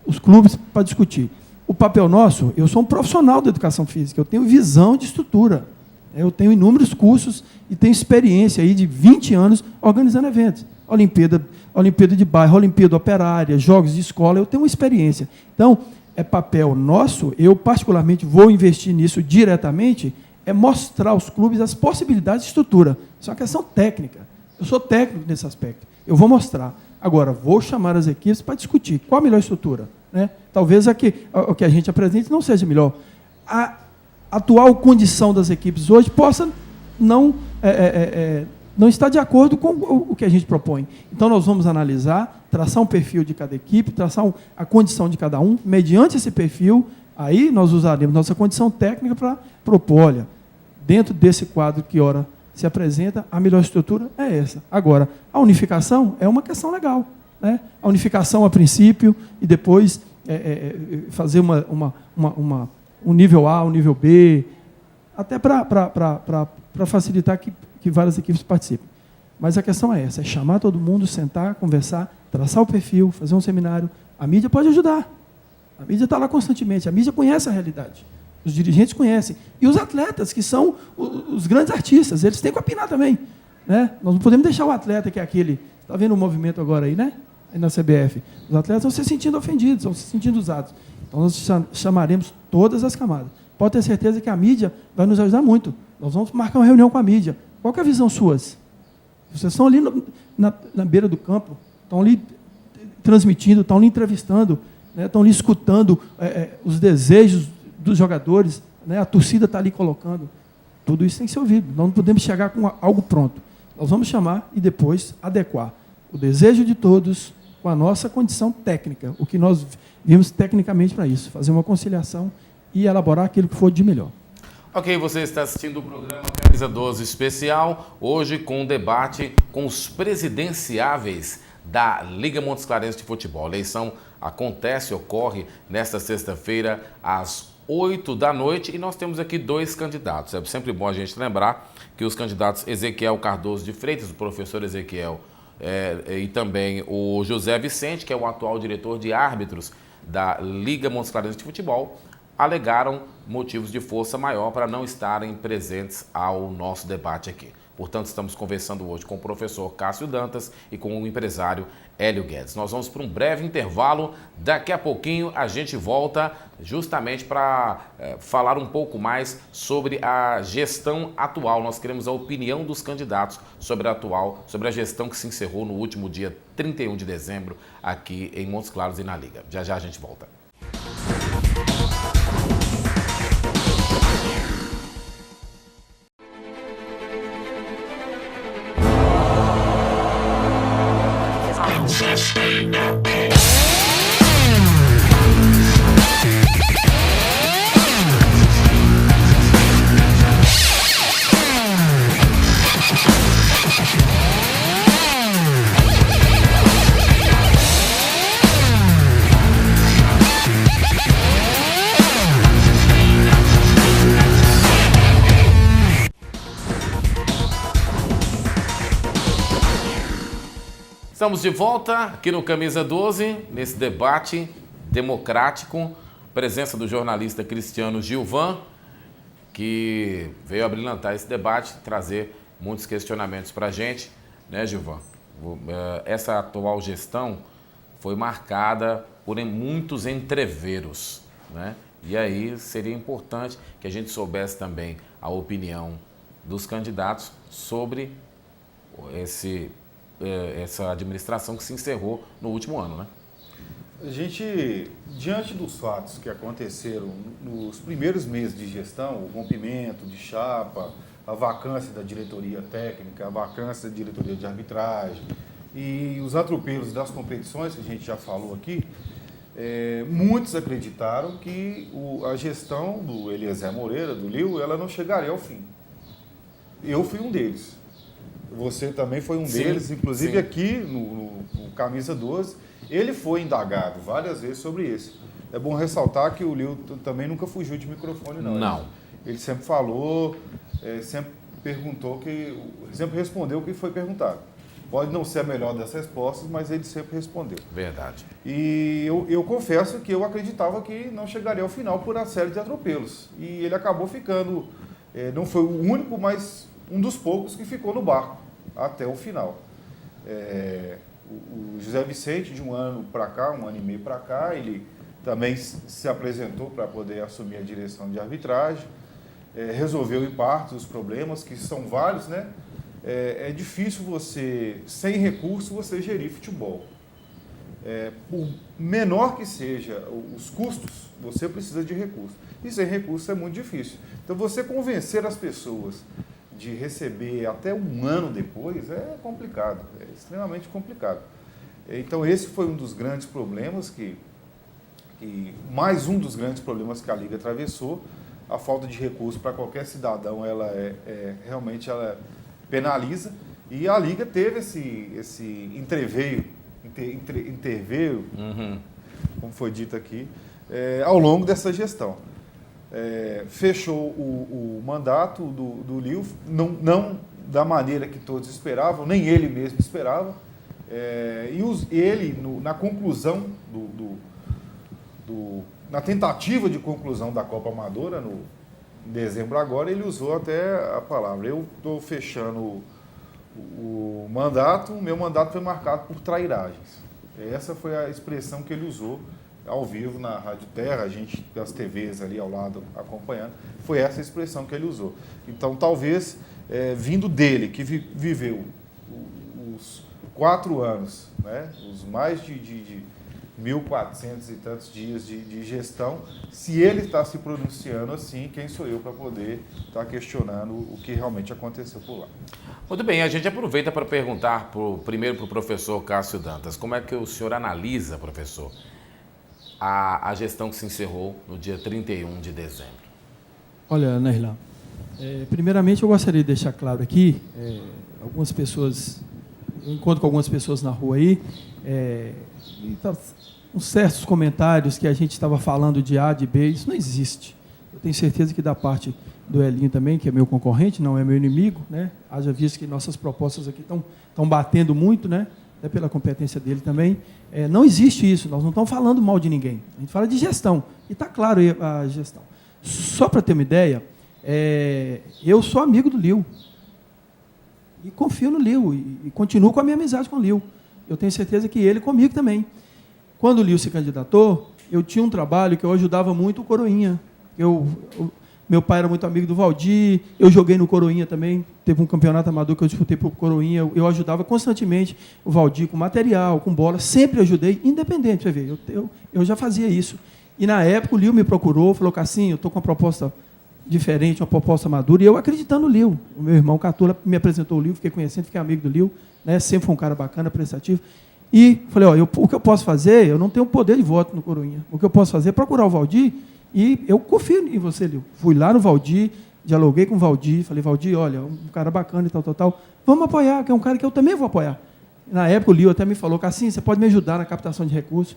os clubes para discutir. O papel nosso, eu sou um profissional da educação física, eu tenho visão de estrutura, eu tenho inúmeros cursos e tenho experiência aí de 20 anos organizando eventos. Olimpíada de bairro, Olimpíada operária, jogos de escola, eu tenho uma experiência. Então, é papel nosso, eu particularmente vou investir nisso diretamente, é mostrar aos clubes as possibilidades de estrutura. Isso é uma questão técnica. Eu sou técnico nesse aspecto. Eu vou mostrar. Agora, vou chamar as equipes para discutir qual a melhor estrutura, né? Talvez o que a gente apresente não seja melhor. A atual condição das equipes hoje possa não estar de acordo com o que a gente propõe. Então, nós vamos analisar, traçar um perfil de cada equipe, traçar a condição de cada um. Mediante esse perfil, aí nós usaremos nossa condição técnica para propor, olha, dentro desse quadro que ora se apresenta, a melhor estrutura é essa. Agora, a unificação é uma questão legal, né? A unificação a princípio e depois fazer um nível A, um nível B, até para facilitar que várias equipes participem. Mas a questão é essa, é chamar todo mundo, sentar, conversar, traçar o perfil, fazer um seminário. A mídia pode ajudar. A mídia está lá constantemente, a mídia conhece a realidade. Os dirigentes conhecem. E os atletas, que são os grandes artistas, eles têm que opinar também, né? Nós não podemos deixar o atleta, que é aquele... Está vendo o movimento agora aí, né? Aí na CBF. Os atletas vão se sentindo ofendidos, vão se sentindo usados. Então, nós chamaremos todas as camadas. Pode ter certeza que a mídia vai nos ajudar muito. Nós vamos marcar uma reunião com a mídia. Qual que é a visão suas? Vocês estão ali na beira do campo, estão ali transmitindo, estão ali entrevistando, né? Estão ali escutando os desejos dos jogadores, né? A torcida está ali colocando. Tudo isso tem que ser ouvido. Nós não podemos chegar com algo pronto. Nós vamos chamar e depois adequar o desejo de todos com a nossa condição técnica, o que nós vimos tecnicamente para isso, fazer uma conciliação e elaborar aquilo que for de melhor. Ok, você está assistindo o programa Camisa 12 Especial, hoje com um debate com os presidenciáveis da Liga Montes Clarense de Futebol. A eleição ocorre nesta sexta-feira, às 8 da noite, e nós temos aqui 2 candidatos. É sempre bom a gente lembrar que os candidatos Ezequiel Cardoso de Freitas, o professor Ezequiel, e também o José Vicente, que é o atual diretor de árbitros da Liga Montes Clarense de Futebol, alegaram motivos de força maior para não estarem presentes ao nosso debate aqui. Portanto, estamos conversando hoje com o professor Cássio Dantas e com o empresário Hélio Guedes. Nós vamos para um breve intervalo. Daqui a pouquinho a gente volta justamente para falar um pouco mais sobre a gestão atual. Nós queremos a opinião dos candidatos sobre a gestão que se encerrou no último dia 31 de dezembro aqui em Montes Claros e na Liga. Já já a gente volta. Estamos de volta aqui no Camisa 12, nesse debate democrático, presença do jornalista Cristiano Gilvan, que veio abrilhantar esse debate, trazer muitos questionamentos para a gente, né, Gilvan? Essa atual gestão foi marcada por muitos entreveros, né? E aí seria importante que a gente soubesse também a opinião dos candidatos sobre essa administração que se encerrou no último ano, né? A gente, diante dos fatos que aconteceram nos primeiros meses de gestão, o rompimento de chapa, a vacância da diretoria técnica, a vacância da diretoria de arbitragem e os atropelos das competições, que a gente já falou aqui, muitos acreditaram que a gestão do Eliezer Moreira, do Lio, ela não chegaria ao fim. Eu fui um deles. Você também foi um deles, inclusive sim. Aqui no Camisa 12, ele foi indagado várias vezes sobre isso. É bom ressaltar que o Lio também nunca fugiu de microfone, não. Não. Ele sempre falou, sempre sempre respondeu o que foi perguntado. Pode não ser a melhor das respostas, mas ele sempre respondeu. Verdade. E eu confesso que eu acreditava que não chegaria ao final por uma série de atropelos. E ele acabou ficando, não foi o único, mas um dos poucos que ficou no barco até o final. O José Vicente, de um ano para cá, um ano e meio para cá, ele também se apresentou para poder assumir a direção de arbitragem, resolveu em parte os problemas, que são vários, né? É difícil você, sem recurso, você gerir futebol. Por menor que seja os custos, você precisa de recurso. E sem recurso é muito difícil. Então, você convencer as pessoas de receber até um ano depois é complicado, é extremamente complicado. Então, esse foi um dos grandes problemas mais um dos grandes problemas que a Liga atravessou. A falta de recurso para qualquer cidadão, ela realmente ela penaliza, e a Liga teve esse interveio, como foi dito aqui, ao longo dessa gestão. Fechou o mandato do Lio, não da maneira que todos esperavam, nem ele mesmo esperava, ele, na conclusão na tentativa de conclusão da Copa Amadora, em dezembro agora, ele usou até a palavra: eu estou fechando o mandato, o meu mandato foi marcado por trairagens. Essa foi a expressão que ele usou ao vivo na Rádio Terra, a gente das TVs ali ao lado acompanhando, foi essa a expressão que ele usou. Então, talvez, vindo dele, que viveu os 4 anos, né, os mais de 1.400 e tantos dias de gestão, se ele está se pronunciando assim, quem sou eu para poder estar questionando o que realmente aconteceu por lá? Muito bem, a gente aproveita para perguntar primeiro para o professor Cássio Dantas, como é que o senhor analisa, professor, a gestão que se encerrou no dia 31 de dezembro? Olha, Nairlan, primeiramente eu gostaria de deixar claro aqui, algumas pessoas, eu encontro com algumas pessoas na rua aí, uns certos comentários que a gente estava falando de A, de B, isso não existe. Eu tenho certeza que da parte do Elinho também, que é meu concorrente, não é meu inimigo, né? Haja visto que nossas propostas aqui estão batendo muito, né? Até pela competência dele também. Não existe isso, nós não estamos falando mal de ninguém. A gente fala de gestão, e está claro aí a gestão. Só para ter uma ideia, eu sou amigo do Lio, e confio no Lio, e continuo com a minha amizade com o Lio. Eu tenho certeza que ele comigo também. Quando o Lio se candidatou, eu tinha um trabalho que eu ajudava muito o Coroinha. Meu pai era muito amigo do Valdir, eu joguei no Coroinha também, teve um campeonato amador que eu disputei para o Coroinha, eu ajudava constantemente o Valdir com material, com bola, sempre ajudei, independente, você vê, eu já fazia isso. E na época o Lio me procurou, falou: Cassinho, eu estou com uma proposta diferente, uma proposta madura, e eu acreditando no Lio. O meu irmão Catula me apresentou o Lio, fiquei conhecendo, fiquei amigo do Lio, né, sempre foi um cara bacana, prestativo. E falei: o que eu posso fazer, eu não tenho poder de voto no Coroinha, o que eu posso fazer é procurar o Valdir, e eu confio em você, Lio. Fui lá no Valdir, dialoguei com o Valdir, falei: Valdir, olha, um cara bacana e tal, vamos apoiar, que é um cara que eu também vou apoiar. Na época o Lio até me falou: Cassinho, você pode me ajudar na captação de recursos?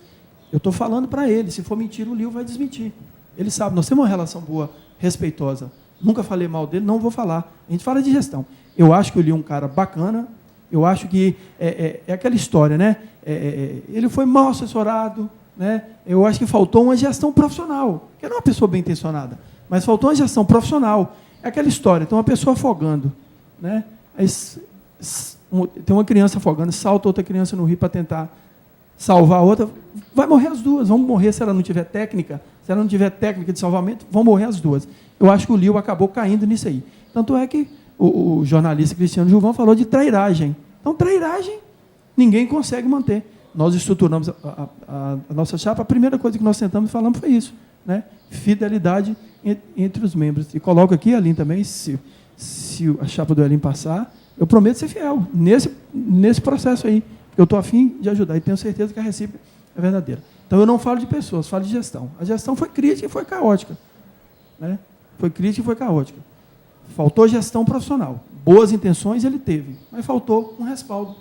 Eu estou falando para ele, se for mentira, o Lio vai desmentir. Ele sabe, nós temos uma relação boa, respeitosa. Nunca falei mal dele, não vou falar. A gente fala de gestão. Eu acho que o Lio é um cara bacana, Eu acho que é aquela história, né? Ele foi mal assessorado, né? Eu acho que faltou uma gestão profissional, que não é uma pessoa bem intencionada, mas faltou uma gestão profissional. É aquela história, tem uma pessoa afogando, né? Aí, tem uma criança afogando, salta outra criança no rio para tentar salvar a outra, vai morrer as duas, vão morrer se ela não tiver técnica, de salvamento, vão morrer as duas. Eu acho que o Lio acabou caindo nisso aí. Tanto é que o jornalista Cristiano Gilvão falou de trairagem. Então, trairagem, ninguém consegue manter. Nós estruturamos a nossa chapa, a primeira coisa que nós sentamos e falamos foi isso, né? Fidelidade entre os membros. E coloco aqui, Aline, também, se a chapa do Elim passar, eu prometo ser fiel nesse processo aí, porque eu estou a fim de ajudar e tenho certeza que a recíproca é verdadeira. Então, eu não falo de pessoas, falo de gestão. A gestão foi crítica e foi caótica, né? Foi crítica e foi caótica. Faltou gestão profissional. Boas intenções ele teve, mas faltou um respaldo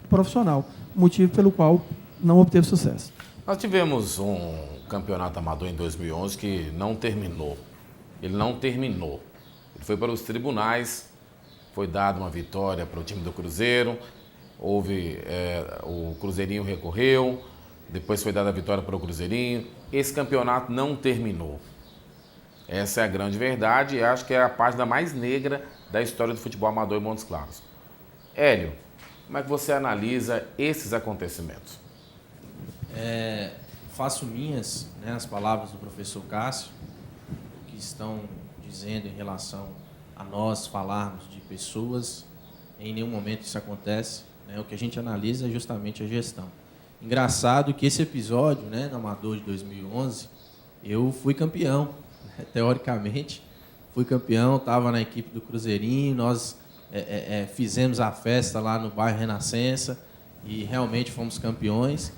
profissional, motivo pelo qual não obteve sucesso. Nós tivemos um campeonato amador em 2011 que não terminou. Ele não terminou. Ele foi para os tribunais, foi dada uma vitória para o time do Cruzeiro, o Cruzeirinho recorreu, depois foi dada a vitória para o Cruzeirinho. Esse campeonato não terminou. Essa é a grande verdade e acho que é a página mais negra da história do futebol amador em Montes Claros. Hélio, como é que você analisa esses acontecimentos? Faço minhas, né, as palavras do professor Cássio, que estão dizendo em relação a nós falarmos de pessoas. Em nenhum momento isso acontece, né? O que a gente analisa é justamente a gestão. Engraçado que esse episódio, né, no Amador de 2011, eu fui campeão. Teoricamente, fui campeão, estava na equipe do Cruzeirinho, nós fizemos a festa lá no bairro Renascença e realmente fomos campeões.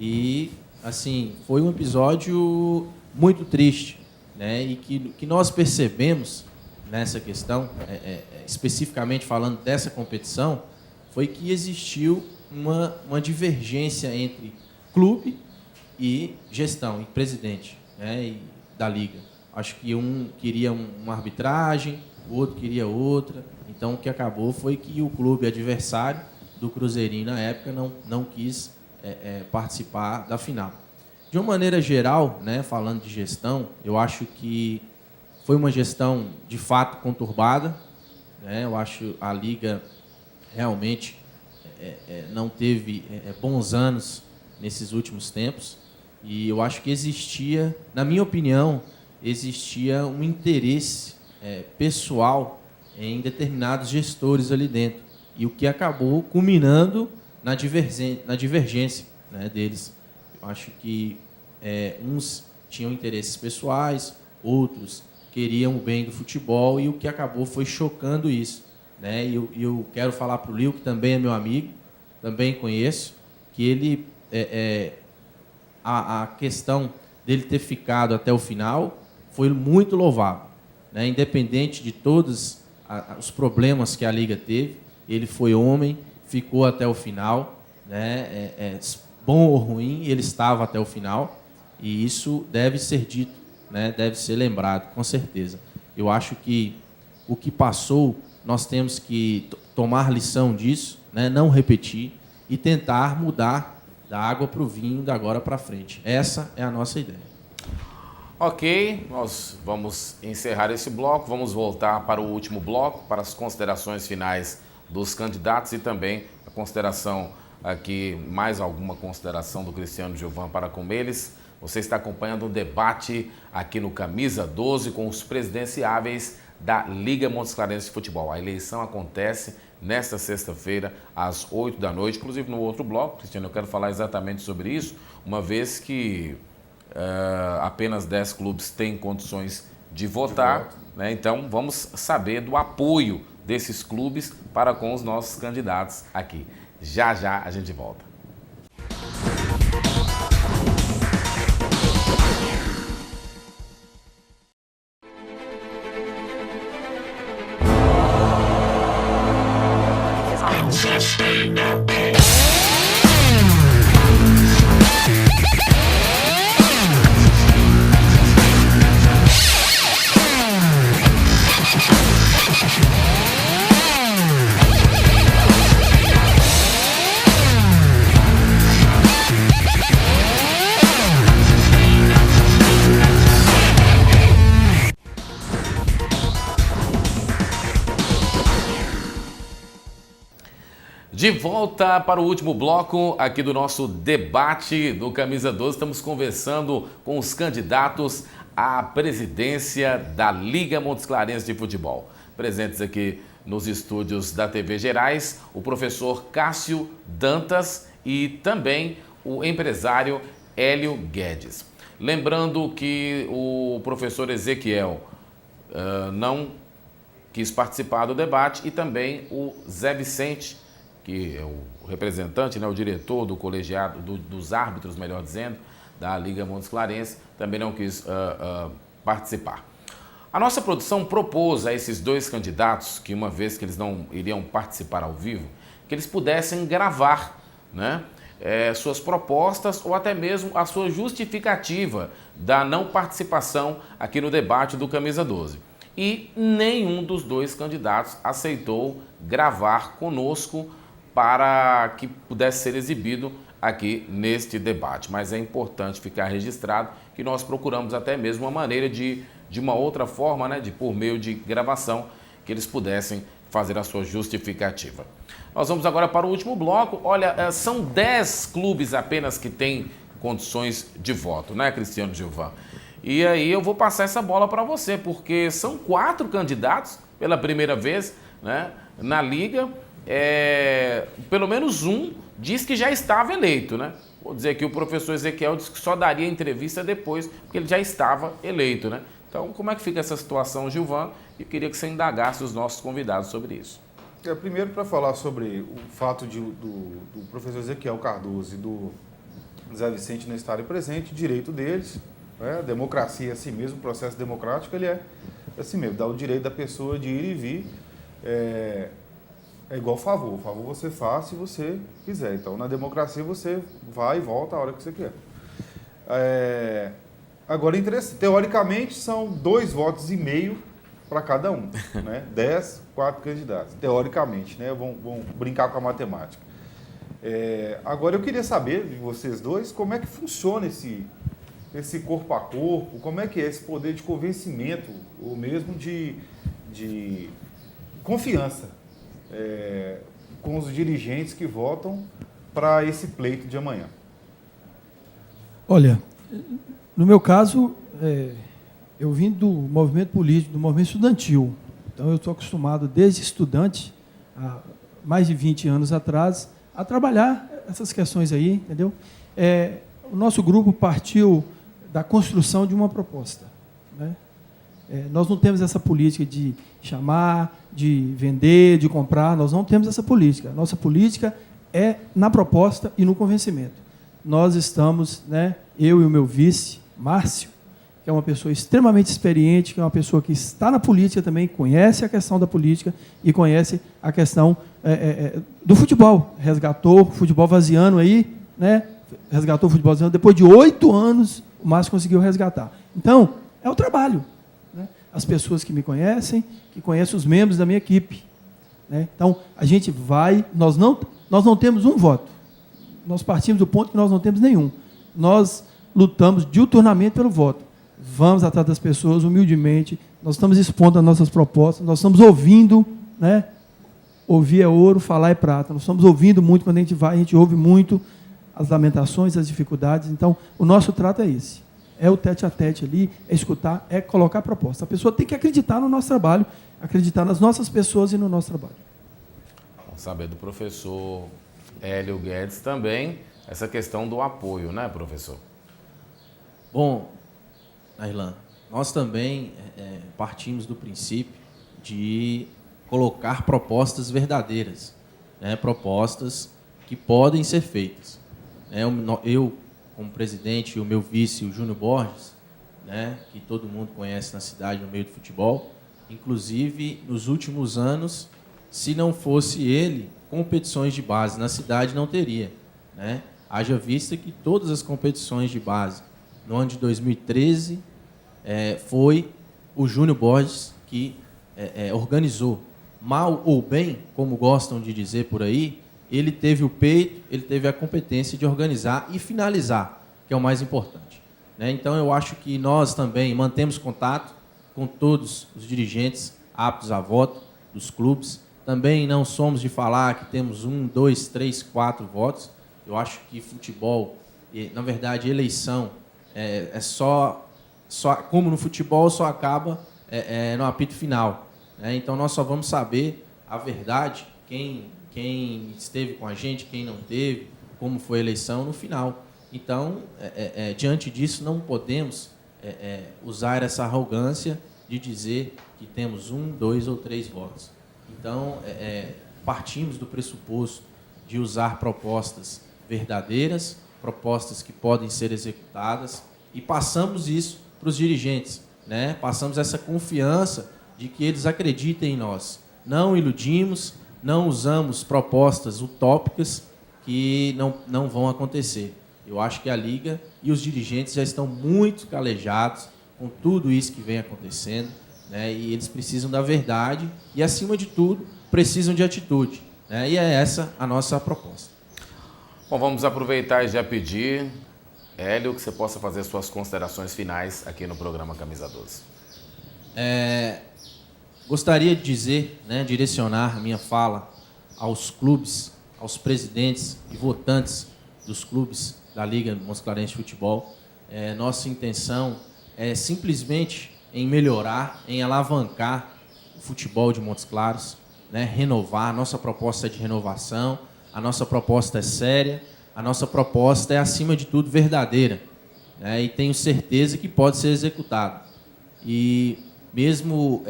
E, assim, foi um episódio muito triste, né? E que nós percebemos nessa questão, especificamente falando dessa competição, foi que existiu uma divergência entre clube e gestão, e presidente, né, da liga. Acho que um queria uma arbitragem, o outro queria outra. Então, o que acabou foi que o clube adversário do Cruzeirinho, na época, não quis participar da final. De uma maneira geral, né, falando de gestão, eu acho que foi uma gestão, de fato, conturbada, né? Eu acho a liga realmente não teve bons anos nesses últimos tempos. E eu acho que existia, na minha opinião, um interesse pessoal em determinados gestores ali dentro, e o que acabou culminando na divergência, né, deles. Eu acho que uns tinham interesses pessoais, outros queriam o bem do futebol, e o que acabou foi chocando isso, né? E eu quero falar para o Lio, que também é meu amigo, também conheço, que ele a questão dele ter ficado até o final foi muito louvável, né? Independente de todos os problemas que a liga teve, ele foi homem, ficou até o final, né? Bom ou ruim, ele estava até o final, e isso deve ser dito, né? Deve ser lembrado, com certeza. Eu acho que o que passou, nós temos que tomar lição disso, né? Não repetir e tentar mudar da água para o vinho da agora para frente. Essa é a nossa ideia. Ok, nós vamos encerrar esse bloco, vamos voltar para o último bloco, para as considerações finais dos candidatos e também a consideração aqui, mais alguma consideração do Cristiano Gilvão para com eles. Você está acompanhando um debate aqui no Camisa 12 com os presidenciáveis da Liga Montes Clarense de Futebol. A eleição acontece nesta sexta-feira, às 8 da noite. Inclusive, no outro bloco, Cristiano, eu quero falar exatamente sobre isso, uma vez que apenas 10 clubes têm condições de votar, né? Então, vamos saber do apoio desses clubes para com os nossos candidatos aqui. Já, já a gente volta. De volta para o último bloco aqui do nosso debate do Camisa 12. Estamos conversando com os candidatos à presidência da Liga Montes Clarense de Futebol. Presentes aqui nos estúdios da TV Gerais, o professor Cássio Dantas e também o empresário Hélio Guedes. Lembrando que o professor Ezequiel não quis participar do debate e também o Zé Vicente, que é o representante, né, o diretor do colegiado, dos árbitros, melhor dizendo, da Liga Montes Clarense, também não quis participar. A nossa produção propôs a esses dois candidatos, que uma vez que eles não iriam participar ao vivo, que eles pudessem gravar, né, suas propostas ou até mesmo a sua justificativa da não participação aqui no debate do Camisa 12. E nenhum dos dois candidatos aceitou gravar conosco para que pudesse ser exibido aqui neste debate. Mas é importante ficar registrado que nós procuramos até mesmo uma maneira de uma outra forma, né, de por meio de gravação, que eles pudessem fazer a sua justificativa. Nós vamos agora para o último bloco. Olha, são 10 clubes apenas que têm condições de voto, né, Cristiano Gilvan? E aí eu vou passar essa bola para você, porque são 4 candidatos pela primeira vez, né, na Liga. Pelo menos um diz que já estava eleito, né? Vou dizer que o professor Ezequiel disse que só daria entrevista depois, porque ele já estava eleito, né? Então, como é que fica essa situação, Gilvan? Eu queria que você indagasse os nossos convidados sobre isso. Primeiro, para falar sobre o fato do professor Ezequiel Cardoso e do Zé Vicente não estarem presentes, direito deles, né? Democracia é assim mesmo, o processo democrático ele é assim mesmo, dá o direito da pessoa de ir e vir. É igual favor. O favor você faz se você quiser. Então, na democracia, você vai e volta a hora que você quer. Agora, teoricamente, são 2,5 votos para cada um. Né? 10, 4 candidatos. Teoricamente, né? Vamos brincar com a matemática. Agora, eu queria saber de vocês dois como é que funciona esse corpo a corpo, como é que é esse poder de convencimento, ou mesmo de confiança. Com os dirigentes que votam para esse pleito de amanhã. Olha, no meu caso, eu vim do movimento político, do movimento estudantil. Então, eu estou acostumado, desde estudante, há mais de 20 anos atrás, a trabalhar essas questões aí, entendeu? O nosso grupo partiu da construção de uma proposta, né? Nós não temos essa política de chamar, de vender, de comprar, nós não temos essa política. Nossa política é na proposta e no convencimento. Nós estamos, né, eu e o meu vice, Márcio, que é uma pessoa extremamente experiente, que é uma pessoa que está na política também, conhece a questão da política e conhece a questão do futebol. Resgatou o futebol vaziano aí, né? Resgatou o futebol vaziano. Depois de 8 anos, o Márcio conseguiu resgatar. Então, é o trabalho. As pessoas que me conhecem, que conhecem os membros da minha equipe, né? Então, a gente vai, nós não temos um voto. Nós partimos do ponto que nós não temos nenhum. Nós lutamos diuturnamente pelo voto. Vamos atrás das pessoas humildemente, nós estamos expondo as nossas propostas, nós estamos ouvindo, né? Ouvir é ouro, falar é prata. Nós estamos ouvindo muito quando a gente vai, a gente ouve muito as lamentações, as dificuldades. Então, o nosso trato é esse. É o tete-a-tete ali, é escutar, é colocar a proposta. A pessoa tem que acreditar no nosso trabalho, acreditar nas nossas pessoas e no nosso trabalho. Vamos saber do professor Hélio Guedes também, essa questão do apoio, né, professor? Bom, Airlan, nós também partimos do princípio de colocar propostas verdadeiras, né, propostas que podem ser feitas. Eu como presidente, e o meu vice, o Júnior Borges, né, que todo mundo conhece na cidade, no meio do futebol, inclusive, nos últimos anos, se não fosse ele, competições de base na cidade não teria, né? Haja vista que todas as competições de base, no ano de 2013, foi o Júnior Borges que organizou. Mal ou bem, como gostam de dizer por aí, ele teve o peito, ele teve a competência de organizar e finalizar, que é o mais importante, né? Então, eu acho que nós também mantemos contato com todos os dirigentes aptos a voto dos clubes Também não somos de falar que temos 1, 2, 3, 4 votos. Eu acho que futebol, na verdade, eleição, é só como no futebol, só acaba no apito final. Né? Então, nós só vamos saber a verdade, quem esteve com a gente, quem não teve, como foi a eleição no final. Então, diante disso, não podemos usar essa arrogância de dizer que temos 1, 2 ou 3 votos. Então, partimos do pressuposto de usar propostas verdadeiras, propostas que podem ser executadas, e passamos isso para os dirigentes, né? Passamos essa confiança de que eles acreditem em nós. Não iludimos, não usamos propostas utópicas que não vão acontecer. Eu acho que a Liga e os dirigentes já estão muito calejados com tudo isso que vem acontecendo, né? E eles precisam da verdade e, acima de tudo, precisam de atitude, né? E é essa a nossa proposta. Bom, vamos aproveitar e já pedir, Hélio, que você possa fazer suas considerações finais aqui no programa Camisa 12. Gostaria de dizer, né, direcionar a minha fala aos clubes, aos presidentes e votantes dos clubes da Liga Montes Clarense de Futebol. Nossa intenção é simplesmente em melhorar, em alavancar o futebol de Montes Claros, né, renovar. Nossa proposta é de renovação, a nossa proposta é séria, a nossa proposta é, acima de tudo, verdadeira, né, e tenho certeza que pode ser executada. E mesmo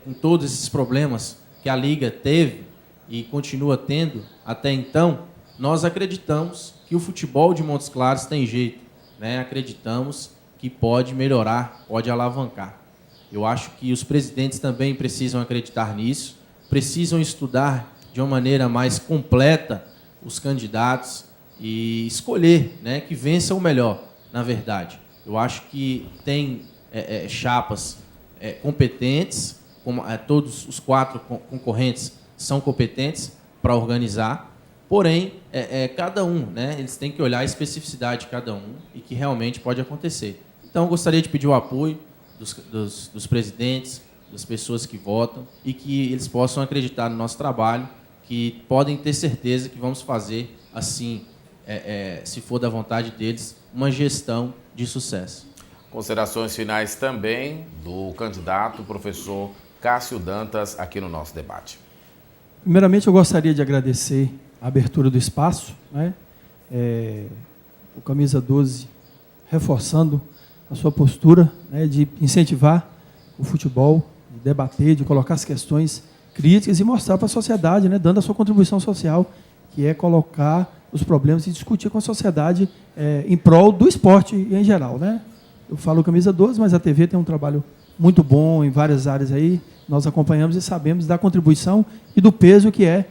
com todos esses problemas que a Liga teve e continua tendo até então, nós acreditamos que o futebol de Montes Claros tem jeito, né? Acreditamos que pode melhorar, pode alavancar. Eu acho que os presidentes também precisam acreditar nisso, precisam estudar de uma maneira mais completa os candidatos e escolher, né, que vença o melhor, na verdade. Eu acho que tem chapas competentes, como todos os 4 concorrentes são competentes para organizar, porém, cada um, né, eles têm que olhar a especificidade de cada um e que realmente pode acontecer. Então, eu gostaria de pedir o apoio dos presidentes, das pessoas que votam, e que eles possam acreditar no nosso trabalho, que podem ter certeza que vamos fazer, assim, se for da vontade deles, uma gestão de sucesso. Considerações finais também do candidato, professor Cássio Dantas, aqui no nosso debate. Primeiramente, eu gostaria de agradecer a abertura do espaço, né? O Camisa 12 reforçando a sua postura, né, de incentivar o futebol, de debater, de colocar as questões críticas e mostrar para a sociedade, né, dando a sua contribuição social, que é colocar os problemas e discutir com a sociedade em prol do esporte em geral, né? Eu falo Camisa 12, mas a TV tem um trabalho muito bom em várias áreas aí. Nós acompanhamos e sabemos da contribuição e do peso que é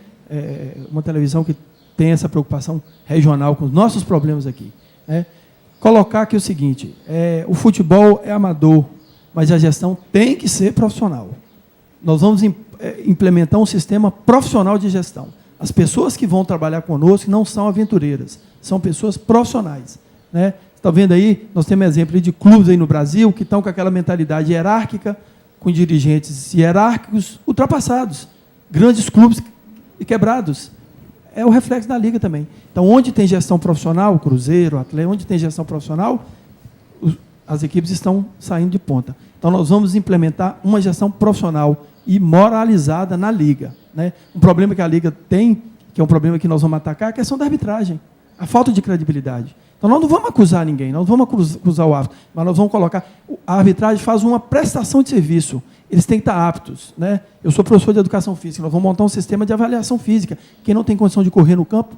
uma televisão que tem essa preocupação regional com os nossos problemas aqui, né? Colocar aqui o seguinte, o futebol é amador, mas a gestão tem que ser profissional. Nós vamos implementar um sistema profissional de gestão. As pessoas que vão trabalhar conosco não são aventureiras, são pessoas profissionais, né? Está vendo aí, nós temos exemplo de clubes aí no Brasil que estão com aquela mentalidade hierárquica, com dirigentes hierárquicos ultrapassados, grandes clubes e quebrados. É o reflexo da Liga também. Então, onde tem gestão profissional, Cruzeiro, Atlético, onde tem gestão profissional, as equipes estão saindo de ponta. Então, nós vamos implementar uma gestão profissional e moralizada na Liga, né? Um problema que a Liga tem, que é um problema que nós vamos atacar, é a questão da arbitragem, a falta de credibilidade. Então, nós não vamos acusar ninguém, nós não vamos acusar o árbitro, mas nós vamos colocar... A arbitragem faz uma prestação de serviço, eles têm que estar aptos, né? Eu sou professor de educação física, nós vamos montar um sistema de avaliação física. Quem não tem condição de correr no campo,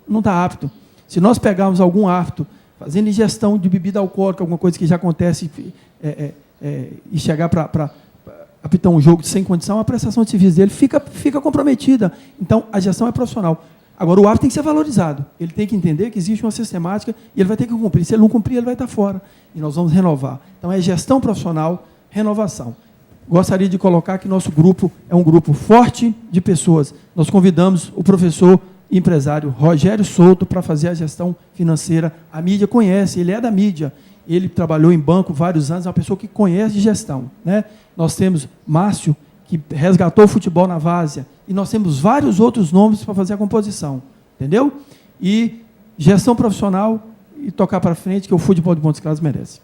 não está apto. Se nós pegarmos algum árbitro fazendo ingestão de bebida alcoólica, alguma coisa que já acontece, e chegar para apitar um jogo sem condição, a prestação de serviço dele fica comprometida. Então, a gestão é profissional. Agora, o árbitro tem que ser valorizado. Ele tem que entender que existe uma sistemática e ele vai ter que cumprir. Se ele não cumprir, ele vai estar fora. E nós vamos renovar. Então, é gestão profissional, renovação. Gostaria de colocar que nosso grupo é um grupo forte de pessoas. Nós convidamos o professor e empresário Rogério Souto para fazer a gestão financeira. A mídia conhece, ele é da mídia. Ele trabalhou em banco vários anos, é uma pessoa que conhece de gestão, né? Nós temos Márcio, que resgatou o futebol na várzea, e nós temos vários outros nomes para fazer a composição, entendeu? E gestão profissional e tocar para frente, que o futebol de Montes Claros merece.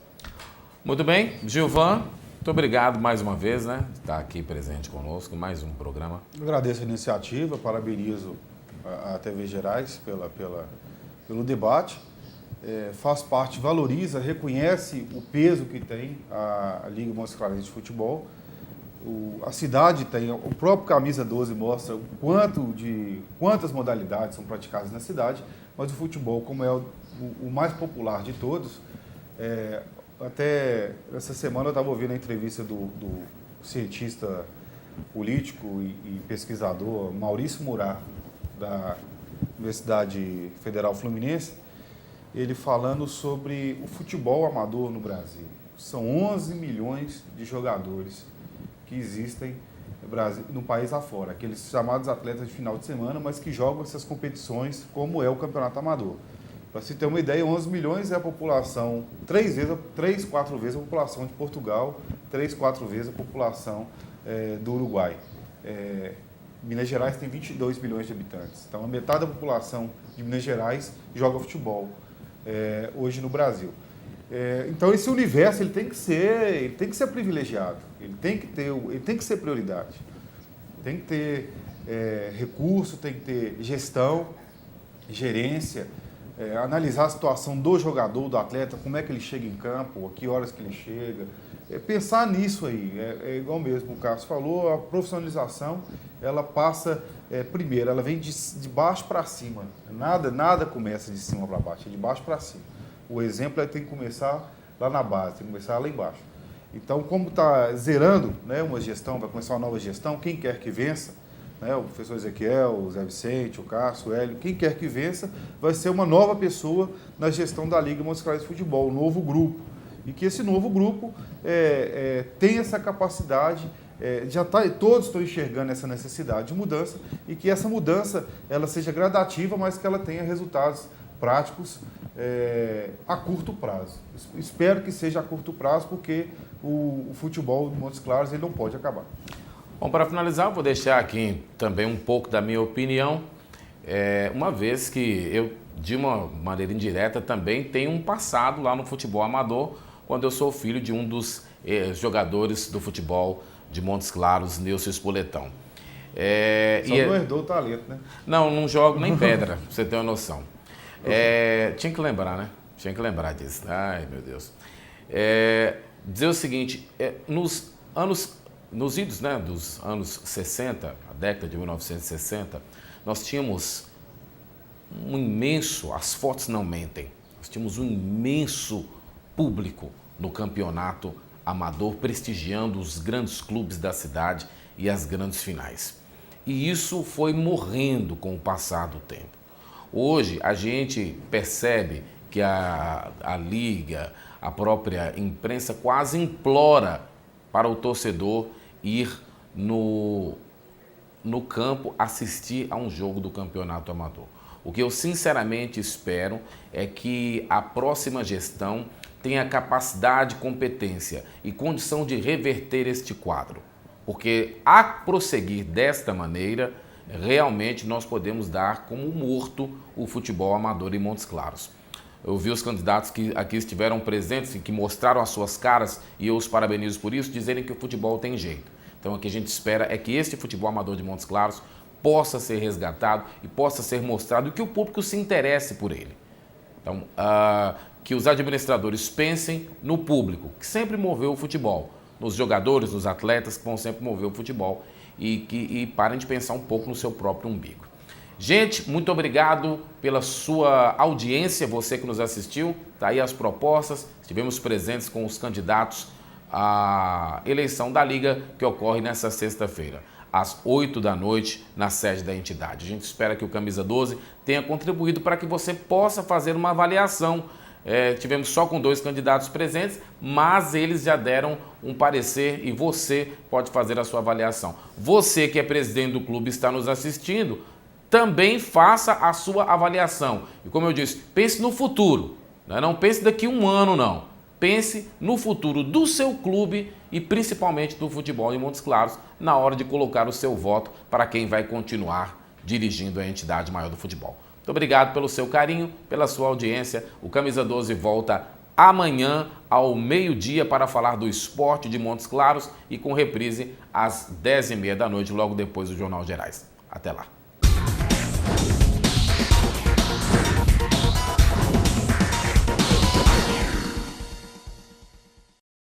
Muito bem, Gilvan, muito obrigado mais uma vez, né, de estar aqui presente conosco em mais um programa. Eu agradeço a iniciativa, parabenizo a TV Gerais pelo debate. Faz parte, valoriza, reconhece o peso que tem a Liga Montes Claros de Futebol. A cidade tem, o próprio Camisa 12 mostra quantas modalidades são praticadas na cidade, mas o futebol, como é o mais popular de todos, até essa semana eu estava ouvindo a entrevista do cientista político e pesquisador Maurício Murat, da Universidade Federal Fluminense, ele falando sobre o futebol amador no Brasil. São 11 milhões de jogadores que existem no país afora, aqueles chamados atletas de final de semana, mas que jogam essas competições como é o campeonato amador. Para se ter uma ideia, 11 milhões é a população, 3, 4 vezes a população de Portugal, 3, 4 vezes a população do Uruguai. Minas Gerais tem 22 milhões de habitantes, então a metade da população de Minas Gerais joga futebol hoje no Brasil. Então esse universo ele tem que ser privilegiado, ele tem que ser prioridade, tem que ter recurso, tem que ter gestão, gerência, analisar a situação do jogador, do atleta, como é que ele chega em campo, a que horas que ele chega, pensar nisso aí, igual mesmo o Carlos falou, a profissionalização ela passa primeiro, ela vem de baixo para cima, nada começa de cima para baixo, é de baixo para cima. O exemplo tem que começar lá na base, tem que começar lá embaixo. Então, como está zerando, né, uma gestão, vai começar uma nova gestão, quem quer que vença, né, o professor Ezequiel, o Zé Vicente, o Cássio, o Hélio, quem quer que vença, vai ser uma nova pessoa na gestão da Liga Montes Claros de Futebol, um novo grupo. E que esse novo grupo tem essa capacidade, todos estão enxergando essa necessidade de mudança, e que essa mudança ela seja gradativa, mas que ela tenha resultados práticos a curto prazo. Espero que seja a curto prazo, porque o futebol de Montes Claros ele não pode acabar. Bom, para finalizar, eu vou deixar aqui também um pouco da minha opinião, uma vez que eu, de uma maneira indireta, também tenho um passado lá no futebol amador, quando eu sou filho de um dos jogadores do futebol de Montes Claros, Nilson Espoletão. Só não herdou o talento, né? Não jogo nem pedra, pra você ter uma noção. Tinha que lembrar, né? Tinha que lembrar disso. Ai, meu Deus. Dizer o seguinte, nos idos, né, dos anos 60, a década de 1960, nós tínhamos um imenso, as fotos não mentem, nós tínhamos um imenso público no campeonato amador, prestigiando os grandes clubes da cidade e as grandes finais. E isso foi morrendo com o passar do tempo. Hoje a gente percebe que a Liga, a própria imprensa quase implora para o torcedor ir no campo assistir a um jogo do campeonato amador. O que eu sinceramente espero é que a próxima gestão tenha capacidade, competência e condição de reverter este quadro. Porque a prosseguir desta maneira, realmente nós podemos dar como morto o futebol amador em Montes Claros. Eu vi os candidatos que aqui estiveram presentes e que mostraram as suas caras, e eu os parabenizo por isso, dizerem que o futebol tem jeito. Então o que a gente espera é que este futebol amador de Montes Claros possa ser resgatado e possa ser mostrado e que o público se interesse por ele. Então, que os administradores pensem no público, que sempre moveu o futebol, nos jogadores, nos atletas que vão sempre mover o futebol e parem de pensar um pouco no seu próprio umbigo. Gente, muito obrigado pela sua audiência, você que nos assistiu. Tá aí as propostas, estivemos presentes com os candidatos à eleição da Liga, que ocorre nesta sexta-feira, às 8 da noite, na sede da entidade. A gente espera que o Camisa 12 tenha contribuído para que você possa fazer uma avaliação. Tivemos só com 2 candidatos presentes, mas eles já deram um parecer e você pode fazer a sua avaliação. Você que é presidente do clube e está nos assistindo, também faça a sua avaliação. E como eu disse, pense no futuro, né? Não pense daqui a um ano, não. pense no futuro do seu clube e principalmente do futebol em Montes Claros na hora de colocar o seu voto para quem vai continuar dirigindo a entidade maior do futebol. Muito obrigado pelo seu carinho, pela sua audiência. O Camisa 12 volta amanhã ao meio-dia para falar do esporte de Montes Claros e com reprise às 10h30 da noite, logo depois do Jornal Gerais. Até lá.